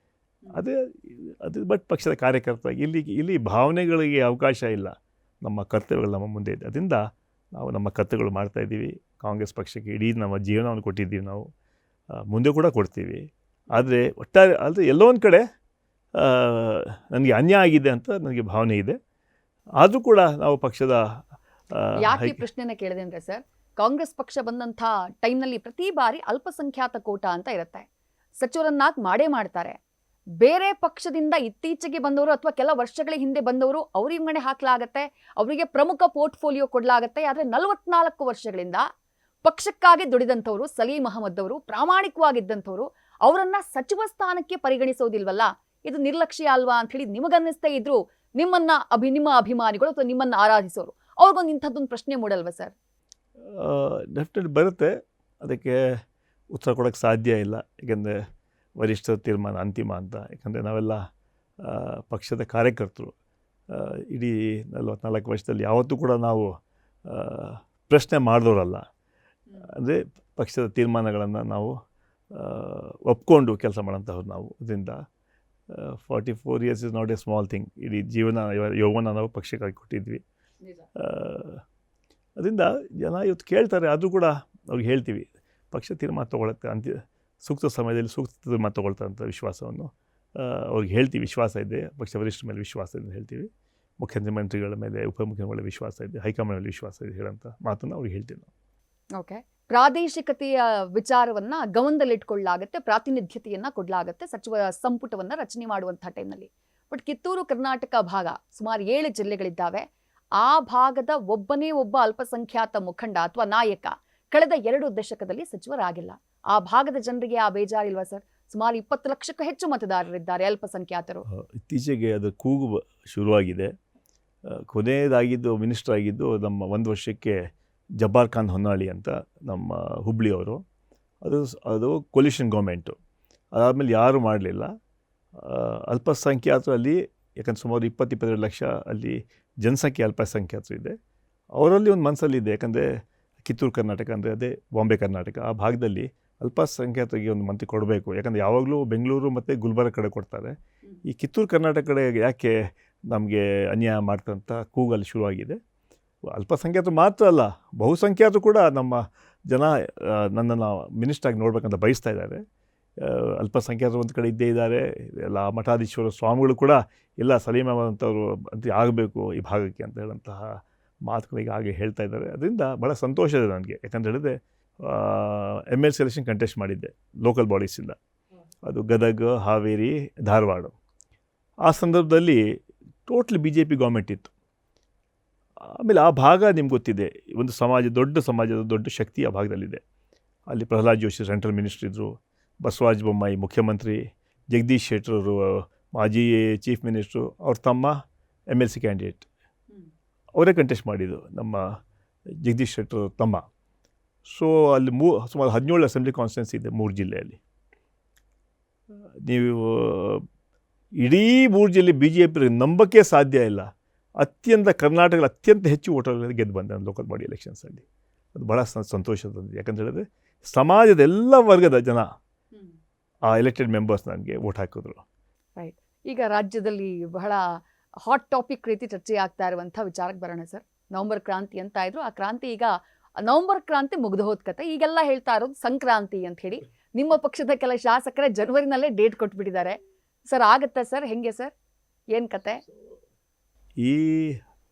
ಅದು ಬಟ್ ಪಕ್ಷದ ಕಾರ್ಯಕರ್ತ ಇಲ್ಲಿ ಭಾವನೆಗಳಿಗೆ ಅವಕಾಶ ಇಲ್ಲ. ನಮ್ಮ ಕರ್ತವ್ಯಗಳು ನಮ್ಮ ಮುಂದೆ ಇದೆ. ಅದರಿಂದ ನಾವು ನಮ್ಮ ಕರ್ತವ್ಯಗಳು ಮಾಡ್ತಾಯಿದ್ದೀವಿ. ಕಾಂಗ್ರೆಸ್ ಪಕ್ಷಕ್ಕೆ ಇಡೀ ನಮ್ಮ ಜೀವನವನ್ನು ಕೊಟ್ಟಿದ್ದೀವಿ, ನಾವು ಮುಂದೆ ಕೂಡ ಕೊಡ್ತೀವಿ. ಆದರೆ ಒಟ್ಟಾರೆ ಆದರೆ ಎಲ್ಲೋ ಒಂದು ಕಡೆ ನನಗೆ ಅನ್ಯಾಯ ಆಗಿದೆ ಅಂತ ನನಗೆ ಭಾವನೆ ಇದೆ. ಆದರೂ ಕೂಡ ನಾವು ಪಕ್ಷದ ಯಾಕೆ ಪ್ರಶ್ನೆನ ಕೇಳಿದೆ ಅಂದರೆ ಸರ್, ಕಾಂಗ್ರೆಸ್ ಪಕ್ಷ ಬಂದಂಥ ಟೈಮ್ನಲ್ಲಿ ಪ್ರತಿ ಬಾರಿ ಅಲ್ಪಸಂಖ್ಯಾತ ಕೋಟ ಅಂತ ಇರುತ್ತೆ, ಸಚಿವರನ್ನಾಗಿ ಮಾಡೇ ಮಾಡ್ತಾರೆ. ಬೇರೆ ಪಕ್ಷದಿಂದ ಇತ್ತೀಚೆಗೆ ಬಂದವರು ಅಥವಾ ಕೆಲ ವರ್ಷಗಳ ಹಿಂದೆ ಬಂದವರು ಅವ್ರಿಗೆ ಮನೆ ಹಾಕಲಾಗತ್ತೆ, ಅವರಿಗೆ ಪ್ರಮುಖ ಪೋರ್ಟ್ಫೋಲಿಯೋ ಕೊಡಲಾಗತ್ತೆ. ಆದರೆ 44 ವರ್ಷಗಳಿಂದ ಪಕ್ಷಕ್ಕಾಗಿ ದುಡಿದಂಥವ್ರು ಸಲೀಂ ಅಹಮದ್ ಅವರು, ಪ್ರಾಮಾಣಿಕವಾಗಿದ್ದಂಥವ್ರು, ಅವರನ್ನ ಸಚಿವ ಸ್ಥಾನಕ್ಕೆ ಪರಿಗಣಿಸೋದಿಲ್ವಲ್ಲ, ಇದು ನಿರ್ಲಕ್ಷ್ಯ ಅಲ್ವಾ ಅಂತ ಹೇಳಿ ನಿಮಗನ್ನಿಸ್ತಾ ಇದ್ರು ನಿಮ್ಮ ಅಭಿಮಾನಿಗಳು ಅಥವಾ ನಿಮ್ಮನ್ನು ಆರಾಧಿಸೋರು, ಅವ್ರಿಗೊಂದು ಇಂಥದ್ದೊಂದು ಪ್ರಶ್ನೆ ಮೂಡಲ್ವ ಸರ್? ಡೆಫಿನೆಟ್ ಬರುತ್ತೆ. ಅದಕ್ಕೆ ಉತ್ತರ ಕೊಡೋಕ್ಕೆ ಸಾಧ್ಯ ಇಲ್ಲ. ಏಕೆಂದರೆ ವರಿಷ್ಠರ ತೀರ್ಮಾನ ಅಂತಿಮ ಅಂತ. ಯಾಕಂದರೆ ನಾವೆಲ್ಲ ಪಕ್ಷದ ಕಾರ್ಯಕರ್ತರು. ಇಡೀ 44 ವರ್ಷದಲ್ಲಿ ಯಾವತ್ತೂ ಕೂಡ ನಾವು ಪ್ರಶ್ನೆ ಮಾಡಿದವರಲ್ಲ. ಅಂದರೆ ಪಕ್ಷದ ತೀರ್ಮಾನಗಳನ್ನು ನಾವು ಒಪ್ಕೊಂಡು ಕೆಲಸ ಮಾಡೋಂಥವ್ರು ನಾವು. ಅದರಿಂದ 44 years is not A small thing. ಇಡೀ ಯೌವನ ನಾವು ಪಕ್ಷಕ್ಕಾಗಿ ಕೊಟ್ಟಿದ್ವಿ. ಅದರಿಂದ ಜನ ಇವತ್ತು ಕೇಳ್ತಾರೆ, ಆದರೂ ಕೂಡ ಅವ್ರಿಗೆ ಹೇಳ್ತೀವಿ, ಪಕ್ಷ ತೀರ್ಮಾನ ತೊಗೊಳುತ್ತೆ, ಸೂಕ್ತ ಸಮಯದಲ್ಲಿ ಸೂಕ್ತ ತೀರ್ಮಾನ ತೊಗೊಳ್ತಾರೆ ಅಂತ ವಿಶ್ವಾಸವನ್ನು ಅವ್ರಿಗೆ ಹೇಳ್ತೀವಿ. ವಿಶ್ವಾಸ ಇದೆ, ಪಕ್ಷ ವರಿಷ್ಠರ ಮೇಲೆ ವಿಶ್ವಾಸ ಇದೆ ಹೇಳ್ತೀವಿ. ಮುಖ್ಯಮಂತ್ರಿಗಳ ಮೇಲೆ, ಉಪಮುಖ್ಯಮಂತ್ರಿಗಳ ವಿಶ್ವಾಸ ಇದೆ, ಹೈಕಮಾಂಡ್ ಮೇಲೆ ವಿಶ್ವಾಸ ಇದೆ ಹೇಳೋಂಥ ಮಾತನ್ನು ಅವ್ರಿಗೆ ಹೇಳ್ತೀವಿ ನಾವು. ಓಕೆ, ಪ್ರಾದೇಶಿಕತೆಯ ವಿಚಾರವನ್ನು ಗಮನದಲ್ಲಿಟ್ಕೊಳ್ಳಲಾಗತ್ತೆ, ಪ್ರಾತಿನಿಧ್ಯತೆಯನ್ನು ಕೊಡಲಾಗತ್ತೆ ಸಚಿವ ಸಂಪುಟವನ್ನು ರಚನೆ ಮಾಡುವಂಥ ಟೈಮ್ನಲ್ಲಿ. ಬಟ್ ಕಿತ್ತೂರು ಕರ್ನಾಟಕ ಭಾಗ ಸುಮಾರು 7 ಜಿಲ್ಲೆಗಳಿದ್ದಾವೆ. ಆ ಭಾಗದ ಒಬ್ಬ ಅಲ್ಪಸಂಖ್ಯಾತ ಮುಖಂಡ ಅಥವಾ ನಾಯಕ ಕಳೆದ 2 ದಶಕದಲ್ಲಿ ಸಚಿವರಾಗಿಲ್ಲ. ಆ ಭಾಗದ ಜನರಿಗೆ ಆ ಬೇಜಾರಿಲ್ವಾ ಸರ್? ಸುಮಾರು 20 ಲಕ್ಷಕ್ಕೂ ಹೆಚ್ಚು ಮತದಾರರಿದ್ದಾರೆ ಅಲ್ಪಸಂಖ್ಯಾತರು. ಇತ್ತೀಚೆಗೆ ಅದು ಕೂಗು ಶುರುವಾಗಿದೆ. ಕೊನೆಯದಾಗಿದ್ದು ಮಿನಿಸ್ಟರ್ ಆಗಿದ್ದು ನಮ್ಮ 1 ವರ್ಷಕ್ಕೆ ಜಬ್ಬಾರ್ ಖಾನ್ ಹೊನ್ನಾಳಿ ಅಂತ ನಮ್ಮ ಹುಬ್ಳಿಯವರು. ಅದು ಕೊಲಿಷನ್ ಗೌರ್ಮೆಂಟು. ಅದಾದಮೇಲೆ ಯಾರೂ ಮಾಡಲಿಲ್ಲ. ಅಲ್ಪಸಂಖ್ಯಾತರಲ್ಲಿ ಯಾಕಂದ್ರೆ ಸುಮಾರು 20-22 ಲಕ್ಷ ಅಲ್ಲಿ ಜನಸಂಖ್ಯೆ ಅಲ್ಪಸಂಖ್ಯಾತರು ಇದೆ. ಅವರಲ್ಲಿ ಒಂದು ಮನಸ್ಸಲ್ಲಿದೆ. ಯಾಕಂದರೆ ಕಿತ್ತೂರು ಕರ್ನಾಟಕ ಅಂದರೆ ಅದೇ ಬಾಂಬೆ ಕರ್ನಾಟಕ, ಆ ಭಾಗದಲ್ಲಿ ಅಲ್ಪಸಂಖ್ಯಾತರಿಗೆ ಒಂದು ಮಂತ್ರಿ ಕೊಡಬೇಕು. ಯಾಕಂದರೆ ಯಾವಾಗಲೂ ಬೆಂಗಳೂರು ಮತ್ತು ಗುಲ್ಬರ್ಗ ಕಡೆ ಕೊಡ್ತಾರೆ. ಈ ಕಿತ್ತೂರು ಕರ್ನಾಟಕ ಕಡೆ ಯಾಕೆ ನಮಗೆ ಅನ್ಯಾಯ ಮಾಡ್ತಂತ ಕೂಗಲ್ಲಿ ಶುರುವಾಗಿದೆ. ಅಲ್ಪಸಂಖ್ಯಾತರು ಮಾತ್ರ ಅಲ್ಲ, ಬಹುಸಂಖ್ಯಾತರು ಕೂಡ ನಮ್ಮ ಜನ ನನ್ನನ್ನು ಮಿನಿಸ್ಟ್ರಾಗಿ ನೋಡ್ಬೇಕಂತ ಬಯಸ್ತಾ ಇದ್ದಾರೆ. ಅಲ್ಪಸಂಖ್ಯಾತರು ಒಂದು ಕಡೆ ಇದ್ದೇ ಇದ್ದಾರೆ. ಎಲ್ಲ ಮಠಾಧೀಶ್ವರ ಸ್ವಾಮಿಗಳು ಕೂಡ ಇಲ್ಲ ಸಲೀಂ ಅಹಮದ್ ಅಂತ ಆಗಬೇಕು ಈ ಭಾಗಕ್ಕೆ ಅಂತ ಹೇಳಂತಹ ಮಾತುಗಳಿಗೆ ಹಾಗೆ ಹೇಳ್ತಾ ಇದ್ದಾರೆ. ಅದರಿಂದ ಭಾಳ ಸಂತೋಷ ಇದೆ ನನಗೆ. ಯಾಕಂತ ಹೇಳಿದ್ರೆ MLC ಎಲೆಕ್ಷನ್ ಕಂಟೆಸ್ಟ್ ಮಾಡಿದ್ದೆ ಲೋಕಲ್ ಬಾಡೀಸಿಂದ, ಅದು ಗದಗ, ಹಾವೇರಿ, ಧಾರವಾಡ. ಆ ಸಂದರ್ಭದಲ್ಲಿ ಟೋಟ್ಲಿ BJP ಗೌರ್ಮೆಂಟ್ ಇತ್ತು. ಆಮೇಲೆ ಆ ಭಾಗ ನಿಮ್ಗೆ ಗೊತ್ತಿದೆ, ಒಂದು ಸಮಾಜದ ದೊಡ್ಡ ಶಕ್ತಿ ಆ ಭಾಗದಲ್ಲಿದೆ. ಅಲ್ಲಿ ಪ್ರಹ್ಲಾದ್ ಜೋಶಿ ಸೆಂಟ್ರಲ್ ಮಿನಿಸ್ಟರ್ ಇದ್ದರು, ಬಸವರಾಜ ಬೊಮ್ಮಾಯಿ ಮುಖ್ಯಮಂತ್ರಿ, ಜಗದೀಶ್ ಶೆಟ್ಟರು ಮಾಜಿ ಚೀಫ್ ಮಿನಿಸ್ಟ್ರು, ಅವ್ರ ತಮ್ಮ MLC ಕ್ಯಾಂಡಿಡೇಟ್, ಅವರೇ ಕಂಟೆಸ್ಟ್ ಮಾಡಿದ್ದು ನಮ್ಮ ಜಗದೀಶ್ ಶೆಟ್ಟರ್ ತಮ್ಮ. ಸೊ ಅಲ್ಲಿ ಸುಮಾರು 17 ಅಸೆಂಬ್ಲಿ ಕಾನ್ಸ್ಟಿಟ್ಯೂನ್ಸಿ ಇದೆ 3 ಜಿಲ್ಲೆಯಲ್ಲಿ. ನೀವು ಇಡೀ 3 ಜಿಲ್ಲೆ BJP ನಂಬಕ್ಕೆ ಸಾಧ್ಯ ಇಲ್ಲ. ಕರ್ನಾಟಕದ ಅತ್ಯಂತ ಹೆಚ್ಚು ವೋಟರ್ಗಳಲ್ಲಿ ಗೆದ್ದು ಬಂದೆ ನಾನು ಲೋಕಲ್ ಬಾಡಿ ಎಲೆಕ್ಷನ್ಸಲ್ಲಿ. ಅದು ಭಾಳ ಸಂತೋಷ ತಂದಿದೆ. ಯಾಕಂತ ಹೇಳಿದ್ರೆ ಸಮಾಜದ ಎಲ್ಲ ವರ್ಗದ ಜನ ಆ ಎಲೆಕ್ಟೆಡ್ ಮೆಂಬರ್ಸ್ ನನಗೆ ವೋಟ್ ಹಾಕಿದ್ರು. ರೈಟ್. ಈಗ ರಾಜ್ಯದಲ್ಲಿ ಬಹಳ ಹಾಟ್ ಟಾಪಿಕ್ ರೀತಿ ಚರ್ಚೆ ಆಗ್ತಾ ಇರುವಂಥ ವಿಚಾರಕ್ಕೆ ಬರೋಣ ಸರ್. ನವೆಂಬರ್ ಕ್ರಾಂತಿ ಅಂತ ಇದ್ರು, ಆ ಕ್ರಾಂತಿ ಈಗ ನವೆಂಬರ್ ಕ್ರಾಂತಿ ಮುಗ್ದು ಹೋದ ಕತೆ. ಈಗೆಲ್ಲ ಹೇಳ್ತಾ ಇರೋದು ಸಂಕ್ರಾಂತಿ ಅಂತ ಹೇಳಿ. ನಿಮ್ಮ ಪಕ್ಷದ ಕೆಲ ಶಾಸಕರೇ ಜನವರಿನಲ್ಲೇ ಡೇಟ್ ಕೊಟ್ಬಿಟ್ಟಿದ್ದಾರೆ ಸರ್. ಆಗತ್ತಾ ಸರ್? ಹೆಂಗೆ ಸರ್, ಏನು ಕತೆ? ಈ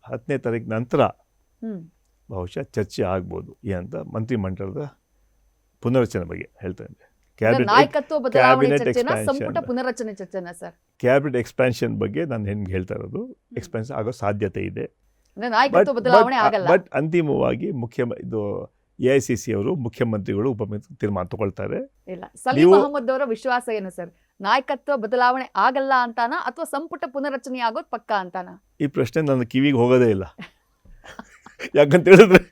10ನೇ ತಾರೀಕು ನಂತರ ಬಹುಶಃ ಚರ್ಚೆ ಆಗ್ಬೋದು ಏನಂತ ಮಂತ್ರಿಮಂಡಲದ ಪುನರಚನೆ ಬಗ್ಗೆ ಹೇಳ್ತಾ ಇದ್ದೆ. ನಾಯಕತ್ವ ಬದಲಾವಣೆ ಚರ್ಚೆನಾ, ಸಂಪುಟ ಪುನರಚನೆ ಚರ್ಚೆನಾ ಸರ್? ಕ್ಯಾಬಿನೆಟ್ ಎಕ್ಸ್ಪ್ಯಾನ್ಷನ್ ಬಗ್ಗೆ ನಾನು ಹೆಂಗೆ ಹೇಳ್ತಾ ಇರೋದು, ಎಕ್ಸ್ಪ್ಯಾನ್ಷನ್ ಆಗೋ ಸಾಧ್ಯತೆ ಇದೆ. ನಾಯಕತ್ವ ಬದಲಾವಣೆ ಆಗಲ್ಲ. ಬಟ್ ಅಂತಿಮವಾಗಿ ಇದು AICC ಅವರು ಮುಖ್ಯಮಂತ್ರಿಗಳು ಉಪಮುಖ್ಯಮಂತ್ರಿ ತೀರ್ಮಾನ ತಗೊಳ್ತಾರೆ. ಇಲ್ಲ, ಸಲೀಂ ಅಹಮದ್ ಅವರ ವಿಶ್ವಾಸ ಏನು ಸರ್? ನಾಯಕತ್ವ ಬದಲಾವಣೆ ಆಗಲ್ಲ ಅಂತಾನ ಅಥವಾ ಸಂಪುಟ ಪುನರಚನೆ ಆಗೋದು ಪಕ್ಕ ಅಂತಾನ? ಈ ಪ್ರಶ್ನೆ ನನ್ನ ಕಿವಿಗೆ ಹೋಗೋದೇ ಇಲ್ಲ. ಯಾಕಂತ ಹೇಳಿದ್ರೆ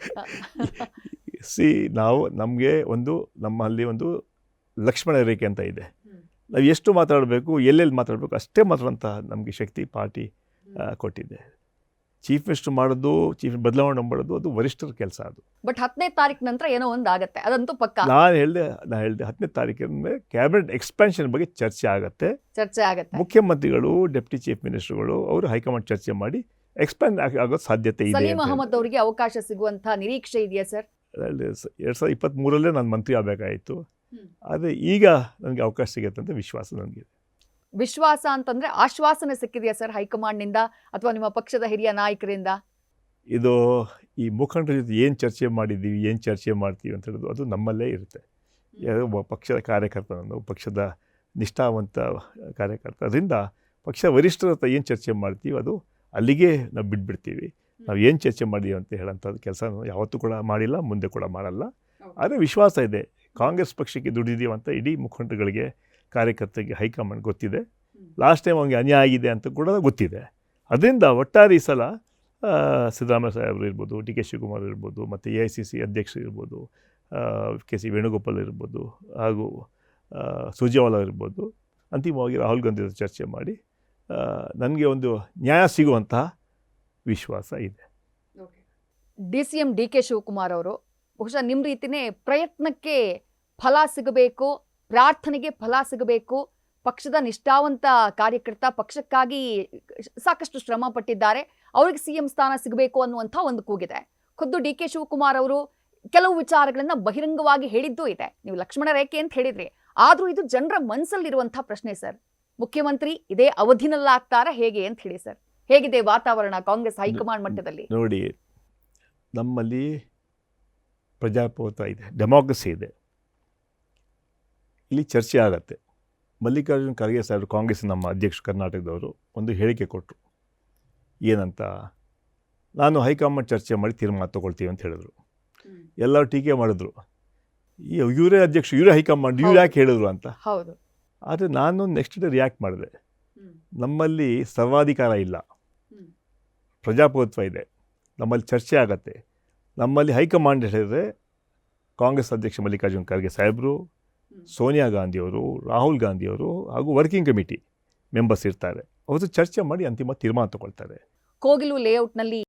ನಮಗೆ ನಮ್ಮಲ್ಲಿ ಒಂದು ಲಕ್ಷ್ಮಣ ರೇಖೆ ಅಂತ ಇದೆ. ನಾವು ಎಷ್ಟು ಮಾತಾಡಬೇಕು, ಎಲ್ಲೆಲ್ಲಿ ಮಾತಾಡಬೇಕು ಅಷ್ಟೇ ಮಾತಾಡೋಂಥ ನಮಗೆ ಶಕ್ತಿ ಪಾರ್ಟಿ ಕೊಟ್ಟಿದೆ. ಚೀಫ್ ಮಿನಿಸ್ಟರ್ ಮಾಡೋದು, ಚೀಫ್ ಬದಲಾವಣೆ ಮಾಡೋದು ಅದು ವರಿಷ್ಠರ ಕೆಲಸ. ಅದು ಬಟ್ 10ನೇ ತಾರೀಕು ನಂತರ ಏನೋ ಒಂದು ಆಗುತ್ತೆ, ಅದಂತೂ ಪಕ್ಕ. ನಾನು ಹೇಳಿದೆ 10ನೇ ತಾರೀಕಿನ ಕ್ಯಾಬಿನೆಟ್ ಎಕ್ಸ್ಪ್ಯಾನ್ಷನ್ ಬಗ್ಗೆ ಚರ್ಚೆ ಆಗುತ್ತೆ. ಮುಖ್ಯಮಂತ್ರಿಗಳು, ಡೆಪ್ಟಿ ಚೀಫ್ ಮಿನಿಸ್ಟರ್ಗಳು ಅವರು ಹೈಕಮಾಂಡ್ ಚರ್ಚೆ ಮಾಡಿ ಎಕ್ಸ್ಪ್ಯಾನ್ ಆಗೋ ಸಾಧ್ಯತೆ ಇದೆ. ಸಲೀಂ ಅಹಮದ್ ಅವರಿಗೆ ಅವಕಾಶ ಸಿಗುವಂತ ನಿರೀಕ್ಷೆ ಇದೆಯಾ ಸರ್? 2023 ನಾನು ಮಂತ್ರಿ ಆಗಬೇಕಾಯಿತು. ಆದರೆ ಈಗ ನನಗೆ ಅವಕಾಶ ಸಿಗುತ್ತೆ ಅಂತ ವಿಶ್ವಾಸ ನನಗೆ. ವಿಶ್ವಾಸ ಅಂತಂದ್ರೆ ಆಶ್ವಾಸನೆ ಸಿಕ್ಕಿದೆಯಾ ಸರ್ ಹೈಕಮಾಂಡ್ನಿಂದ ಅಥವಾ ನಿಮ್ಮ ಪಕ್ಷದ ಹಿರಿಯ ನಾಯಕರಿಂದ? ಇದು ಈ ಮುಖಂಡರ ಜೊತೆ ಏನು ಚರ್ಚೆ ಮಾಡಿದ್ದೀವಿ, ಏನು ಚರ್ಚೆ ಮಾಡ್ತೀವಿ ಅಂತ ಹೇಳೋದು ಅದು ನಮ್ಮಲ್ಲೇ ಇರುತ್ತೆ. ಒಬ್ಬ ಪಕ್ಷದ ಕಾರ್ಯಕರ್ತ, ನಾನು ಪಕ್ಷದ ನಿಷ್ಠಾವಂತ ಕಾರ್ಯಕರ್ತ. ಅದರಿಂದ ಪಕ್ಷ ವರಿಷ್ಠರ ಹತ್ರ ಏನು ಚರ್ಚೆ ಮಾಡ್ತೀವಿ ಅದು ಅಲ್ಲಿಗೆ ನಾವು ಬಿಟ್ಬಿಡ್ತೀವಿ. ನಾವು ಏನು ಚರ್ಚೆ ಮಾಡಿದ್ದೀವಿ ಅಂತ ಹೇಳೋಂಥದ್ದು ಕೆಲಸ ಯಾವತ್ತೂ ಕೂಡ ಮಾಡಿಲ್ಲ, ಮುಂದೆ ಕೂಡ ಮಾಡಲ್ಲ. ಆದರೆ ವಿಶ್ವಾಸ ಇದೆ, ಕಾಂಗ್ರೆಸ್ ಪಕ್ಷಕ್ಕೆ ದುಡಿದೀವಿ ಅಂತ ಇಡೀ ಮುಖಂಡರುಗಳಿಗೆ, ಕಾರ್ಯಕರ್ತರಿಗೆ ಹೈಕಮಾಂಡ್ ಗೊತ್ತಿದೆ. ಲಾಸ್ಟ್ ಟೈಮ್ ಅವನಿಗೆ ಅನ್ಯಾಯ ಆಗಿದೆ ಅಂತ ಕೂಡ ಗೊತ್ತಿದೆ. ಅದರಿಂದ ಒಟ್ಟಾರೆ ಈ ಸಲ ಸಿದ್ದರಾಮಯ್ಯ ಸಾಹೇಬರು ಇರ್ಬೋದು, DK ಶಿವಕುಮಾರ್ ಇರ್ಬೋದು, ಮತ್ತು AICC ಅಧ್ಯಕ್ಷರು ಇರ್ಬೋದು, KC ವೇಣುಗೋಪಾಲ್ ಇರ್ಬೋದು, ಹಾಗೂ ಸುರ್ಜೇವಾಲಾ ಇರ್ಬೋದು, ಅಂತಿಮವಾಗಿ ರಾಹುಲ್ ಗಾಂಧಿ ಜೊತೆ ಚರ್ಚೆ ಮಾಡಿ ನನಗೆ ಒಂದು ನ್ಯಾಯ ಸಿಗುವಂತಹ ವಿಶ್ವಾಸ ಇದೆ. DCM DK ಶಿವಕುಮಾರ್ ಅವರು ಬಹುಶಃ ನಿಮ್ಮ ರೀತಿಯೇ ಪ್ರಯತ್ನಕ್ಕೆ ಫಲ ಸಿಗಬೇಕು, ಪ್ರಾರ್ಥನೆಗೆ ಫಲ ಸಿಗಬೇಕು, ಪಕ್ಷದ ನಿಷ್ಠಾವಂತ ಕಾರ್ಯಕರ್ತ, ಪಕ್ಷಕ್ಕಾಗಿ ಸಾಕಷ್ಟು ಶ್ರಮ ಪಟ್ಟಿದ್ದಾರೆ, ಅವ್ರಿಗೆ CM ಸ್ಥಾನ ಸಿಗಬೇಕು ಅನ್ನುವಂಥ ಒಂದು ಕೂಗಿದೆ. ಖುದ್ದು DK ಶಿವಕುಮಾರ್ ಅವರು ಕೆಲವು ವಿಚಾರಗಳನ್ನ ಬಹಿರಂಗವಾಗಿ ಹೇಳಿದ್ದೂ ಇದೆ. ನೀವು ಲಕ್ಷ್ಮಣ ರೇಖೆ ಅಂತ ಹೇಳಿದ್ರಿ, ಆದರೂ ಇದು ಜನರ ಮನಸ್ಸಲ್ಲಿರುವಂಥ ಪ್ರಶ್ನೆ ಸರ್. ಮುಖ್ಯಮಂತ್ರಿ ಇದೇ ಅವಧಿನಲ್ಲಾಗ್ತಾರಾ ಹೇಗೆ ಅಂತ ಹೇಳಿ ಸರ್. ಹೇಗಿದೆ ವಾತಾವರಣ ಕಾಂಗ್ರೆಸ್ ಹೈಕಮಾಂಡ್ ಮಟ್ಟದಲ್ಲಿ? ನೋಡಿ, ನಮ್ಮಲ್ಲಿ ಪ್ರಜಾಪ್ರಭುತ್ವ ಇದೆ, ಡೆಮಾಕ್ರಸಿ ಇದೆ, ಇಲ್ಲಿ ಚರ್ಚೆ ಆಗತ್ತೆ. ಮಲ್ಲಿಕಾರ್ಜುನ್ ಖರ್ಗೆ ಸಾಹೇಬರು, ಕಾಂಗ್ರೆಸ್ ನಮ್ಮ ಅಧ್ಯಕ್ಷರು ಕರ್ನಾಟಕದವರು, ಒಂದು ಹೇಳಿಕೆ ಕೊಟ್ಟರು. ಏನಂತ, ನಾನು ಹೈಕಮಾಂಡ್ ಚರ್ಚೆ ಮಾಡಿ ತೀರ್ಮಾನ ತೊಗೊಳ್ತೀವಿ ಅಂತ ಹೇಳಿದ್ರು. ಎಲ್ಲರೂ ಟೀಕೆ ಮಾಡಿದ್ರು, ಇವರೇ ಅಧ್ಯಕ್ಷರು, ಇವರೇ ಹೈಕಮಾಂಡ್, ಇವ್ರು ಯಾಕೆ ಹೇಳಿದ್ರು ಅಂತ. ಹೌದು. ಆದರೆ ನಾನು ನೆಕ್ಸ್ಟ್ ಡೇ ರಿಯಾಕ್ಟ್ ಮಾಡಿದೆ. ನಮ್ಮಲ್ಲಿ ಸರ್ವಾಧಿಕಾರ ಇಲ್ಲ, ಪ್ರಜಾಪ್ರಭುತ್ವ ಇದೆ, ನಮ್ಮಲ್ಲಿ ಚರ್ಚೆ ಆಗತ್ತೆ. ನಮ್ಮಲ್ಲಿ ಹೈಕಮಾಂಡ್ ಹೇಳಿದರೆ ಕಾಂಗ್ರೆಸ್ ಅಧ್ಯಕ್ಷ ಮಲ್ಲಿಕಾರ್ಜುನ್ ಖರ್ಗೆ ಸಾಹೇಬರು, ಸೋನಿಯಾ ಗಾಂಧಿಯವರು, ರಾಹುಲ್ ಗಾಂಧಿಯವರು ಹಾಗೂ ವರ್ಕಿಂಗ್ ಕಮಿಟಿ ಮೆಂಬರ್ಸ್ ಇರ್ತಾರೆ. ಅವರು ಚರ್ಚೆ ಮಾಡಿ ಅಂತಿಮ ತೀರ್ಮಾನ ತಗೊಳ್ತಾರೆ. ಕೋಗಿಲು ಲೇಔಟ್ನಲ್ಲಿ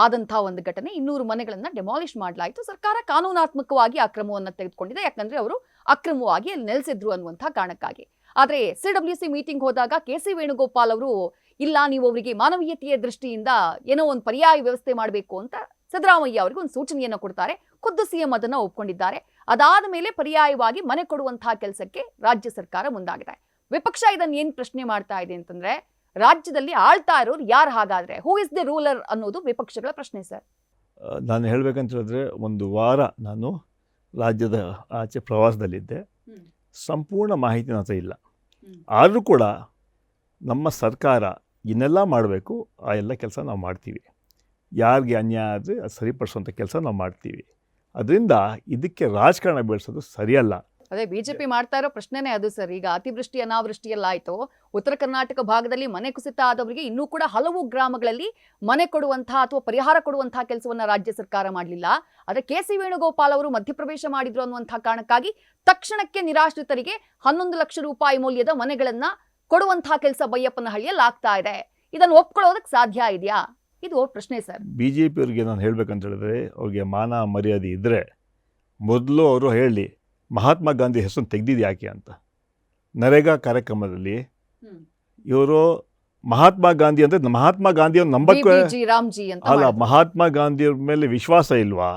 ಆದಂಥ ಒಂದು ಘಟನೆ. 200 ಮನೆಗಳನ್ನ ಡೆಮಾಲಿಷ್ ಮಾಡಲಾಯಿತು. ಸರ್ಕಾರ ಕಾನೂನಾತ್ಮಕವಾಗಿ ಆ ಕ್ರಮವನ್ನು ತೆಗೆದುಕೊಂಡಿದೆ. ಯಾಕಂದ್ರೆ ಅವರು ಅಕ್ರಮವಾಗಿ ಅಲ್ಲಿ ನೆಲೆಸಿದ್ರು ಅನ್ನುವಂಥ ಕಾರಣಕ್ಕಾಗಿ. ಆದರೆ CWC ಮೀಟಿಂಗ್ ಹೋದಾಗ KC ವೇಣುಗೋಪಾಲ್ ಅವರು ಇಲ್ಲ, ನೀವು ಅವರಿಗೆ ಮಾನವೀಯತೆಯ ದೃಷ್ಟಿಯಿಂದ ಏನೋ ಒಂದು ಪರ್ಯಾಯ ವ್ಯವಸ್ಥೆ ಮಾಡಬೇಕು ಅಂತ ಸಿದ್ದರಾಮಯ್ಯ ಅವರಿಗೆ ಒಂದು ಸೂಚನೆಯನ್ನು ಕೊಡ್ತಾರೆ. ಖುದ್ದು CM ಅದನ್ನ ಒಪ್ಕೊಂಡಿದ್ದಾರೆ. ಅದಾದ ಮೇಲೆ ಪರ್ಯಾಯವಾಗಿ ಮನೆ ಕೊಡುವಂತಹ ಕೆಲಸಕ್ಕೆ ರಾಜ್ಯ ಸರ್ಕಾರ ಮುಂದಾಗಿದೆ. ವಿಪಕ್ಷ ಇದನ್ನ ಏನ್ ಪ್ರಶ್ನೆ ಮಾಡ್ತಾ ಇದೆ ಅಂತಂದ್ರೆ, ರಾಜ್ಯದಲ್ಲಿ ಆಳ್ತಾ ಇರೋರು ಯಾರು ಹಾಗಾದ್ರೆ, ಹೂ ಇಸ್ ದಿ ರೂಲರ್ ಅನ್ನೋದು ವಿಪಕ್ಷಗಳ ಪ್ರಶ್ನೆ ಸರ್. ನಾನು ಹೇಳ್ಬೇಕಂತ ಹೇಳಿದ್ರೆ, ಒಂದು ವಾರ ನಾನು ರಾಜ್ಯದ ಆಚೆ ಪ್ರವಾಸದಲ್ಲಿದ್ದೆ. ಸಂಪೂರ್ಣ ಮಾಹಿತಿ ನನ್ನ ಹತ್ರ ಇಲ್ಲ. ಆದರೂ ಕೂಡ ನಮ್ಮ ಸರ್ಕಾರ ಇನ್ನೆಲ್ಲ ಮಾಡಬೇಕು, ಆ ಎಲ್ಲ ಕೆಲಸ ನಾವು ಮಾಡ್ತೀವಿ. ಯಾರಿಗೆ ಅನ್ಯಾಯ ಆದರೆ ಅದು ಸರಿಪಡಿಸುವಂಥ ಕೆಲಸ ನಾವು ಮಾಡ್ತೀವಿ. ಅದರಿಂದ ಇದಕ್ಕೆ ರಾಜಕಾರಣ ಬೆಳೆಸೋದು ಸರಿಯಲ್ಲ. ಅದೇ ಬಿಜೆಪಿ ಮಾಡ್ತಾ ಇರೋ ಪ್ರಶ್ನೆನೇ ಅದು ಸರ್. ಈಗ ಅತಿವೃಷ್ಟಿ ಅನಾವೃಷ್ಟಿ ಎಲ್ಲ ಆಯ್ತು, ಉತ್ತರ ಕರ್ನಾಟಕ ಭಾಗದಲ್ಲಿ ಮನೆ ಕುಸಿತ ಆದವರಿಗೆ ಇನ್ನೂ ಕೂಡ ಹಲವು ಗ್ರಾಮಗಳಲ್ಲಿ ಮನೆ ಕೊಡುವಂತಹ ಅಥವಾ ಪರಿಹಾರ ಕೊಡುವಂತಹ ಕೆಲಸವನ್ನ ರಾಜ್ಯ ಸರ್ಕಾರ ಮಾಡಲಿಲ್ಲ. ಆದ್ರೆ KC ವೇಣುಗೋಪಾಲ್ ಅವರು ಮಧ್ಯಪ್ರವೇಶ ಮಾಡಿದ್ರು ಅನ್ನುವಂತಹ ಕಾರಣಕ್ಕಾಗಿ ತಕ್ಷಣಕ್ಕೆ ನಿರಾಶ್ರಿತರಿಗೆ 11 ಲಕ್ಷ ರೂಪಾಯಿ ಮೌಲ್ಯದ ಮನೆಗಳನ್ನ ಕೊಡುವಂತಹ ಕೆಲಸ ಬೈಯಪ್ಪನಹಳ್ಳಿಯಲ್ಲಿ ಆಗ್ತಾ ಇದೆ. ಇದನ್ನು ಒಪ್ಕೊಳ್ಳೋದಕ್ಕೆ ಸಾಧ್ಯ ಇದೆಯಾ? ಇದು ಪ್ರಶ್ನೆ ಸರ್. BJP-ಅವ್ರಿಗೆ ನಾನು ಹೇಳ್ಬೇಕಂತ ಹೇಳಿದ್ರೆ, ಅವ್ರಿಗೆ ಮಾನ ಮರ್ಯಾದೆ ಇದ್ದರೆ ಮೊದಲು ಅವರು ಹೇಳಿ ಮಹಾತ್ಮ ಗಾಂಧಿ ಹೆಸರನ್ನು ತೆಗೆದಿದ್ದು ಯಾಕೆ ಅಂತ. ನರೇಗಾ ಕಾರ್ಯಕ್ರಮದಲ್ಲಿ ಇವರು ಮಹಾತ್ಮ ಗಾಂಧಿ ಅಂದರೆ ಮಹಾತ್ಮ ಗಾಂಧಿಯವ್ರ ನಂಬಕ್ಕೆ ಅಲ್ಲ, ಮಹಾತ್ಮ ಗಾಂಧಿಯವ್ರ ಮೇಲೆ ವಿಶ್ವಾಸ ಇಲ್ವಾ?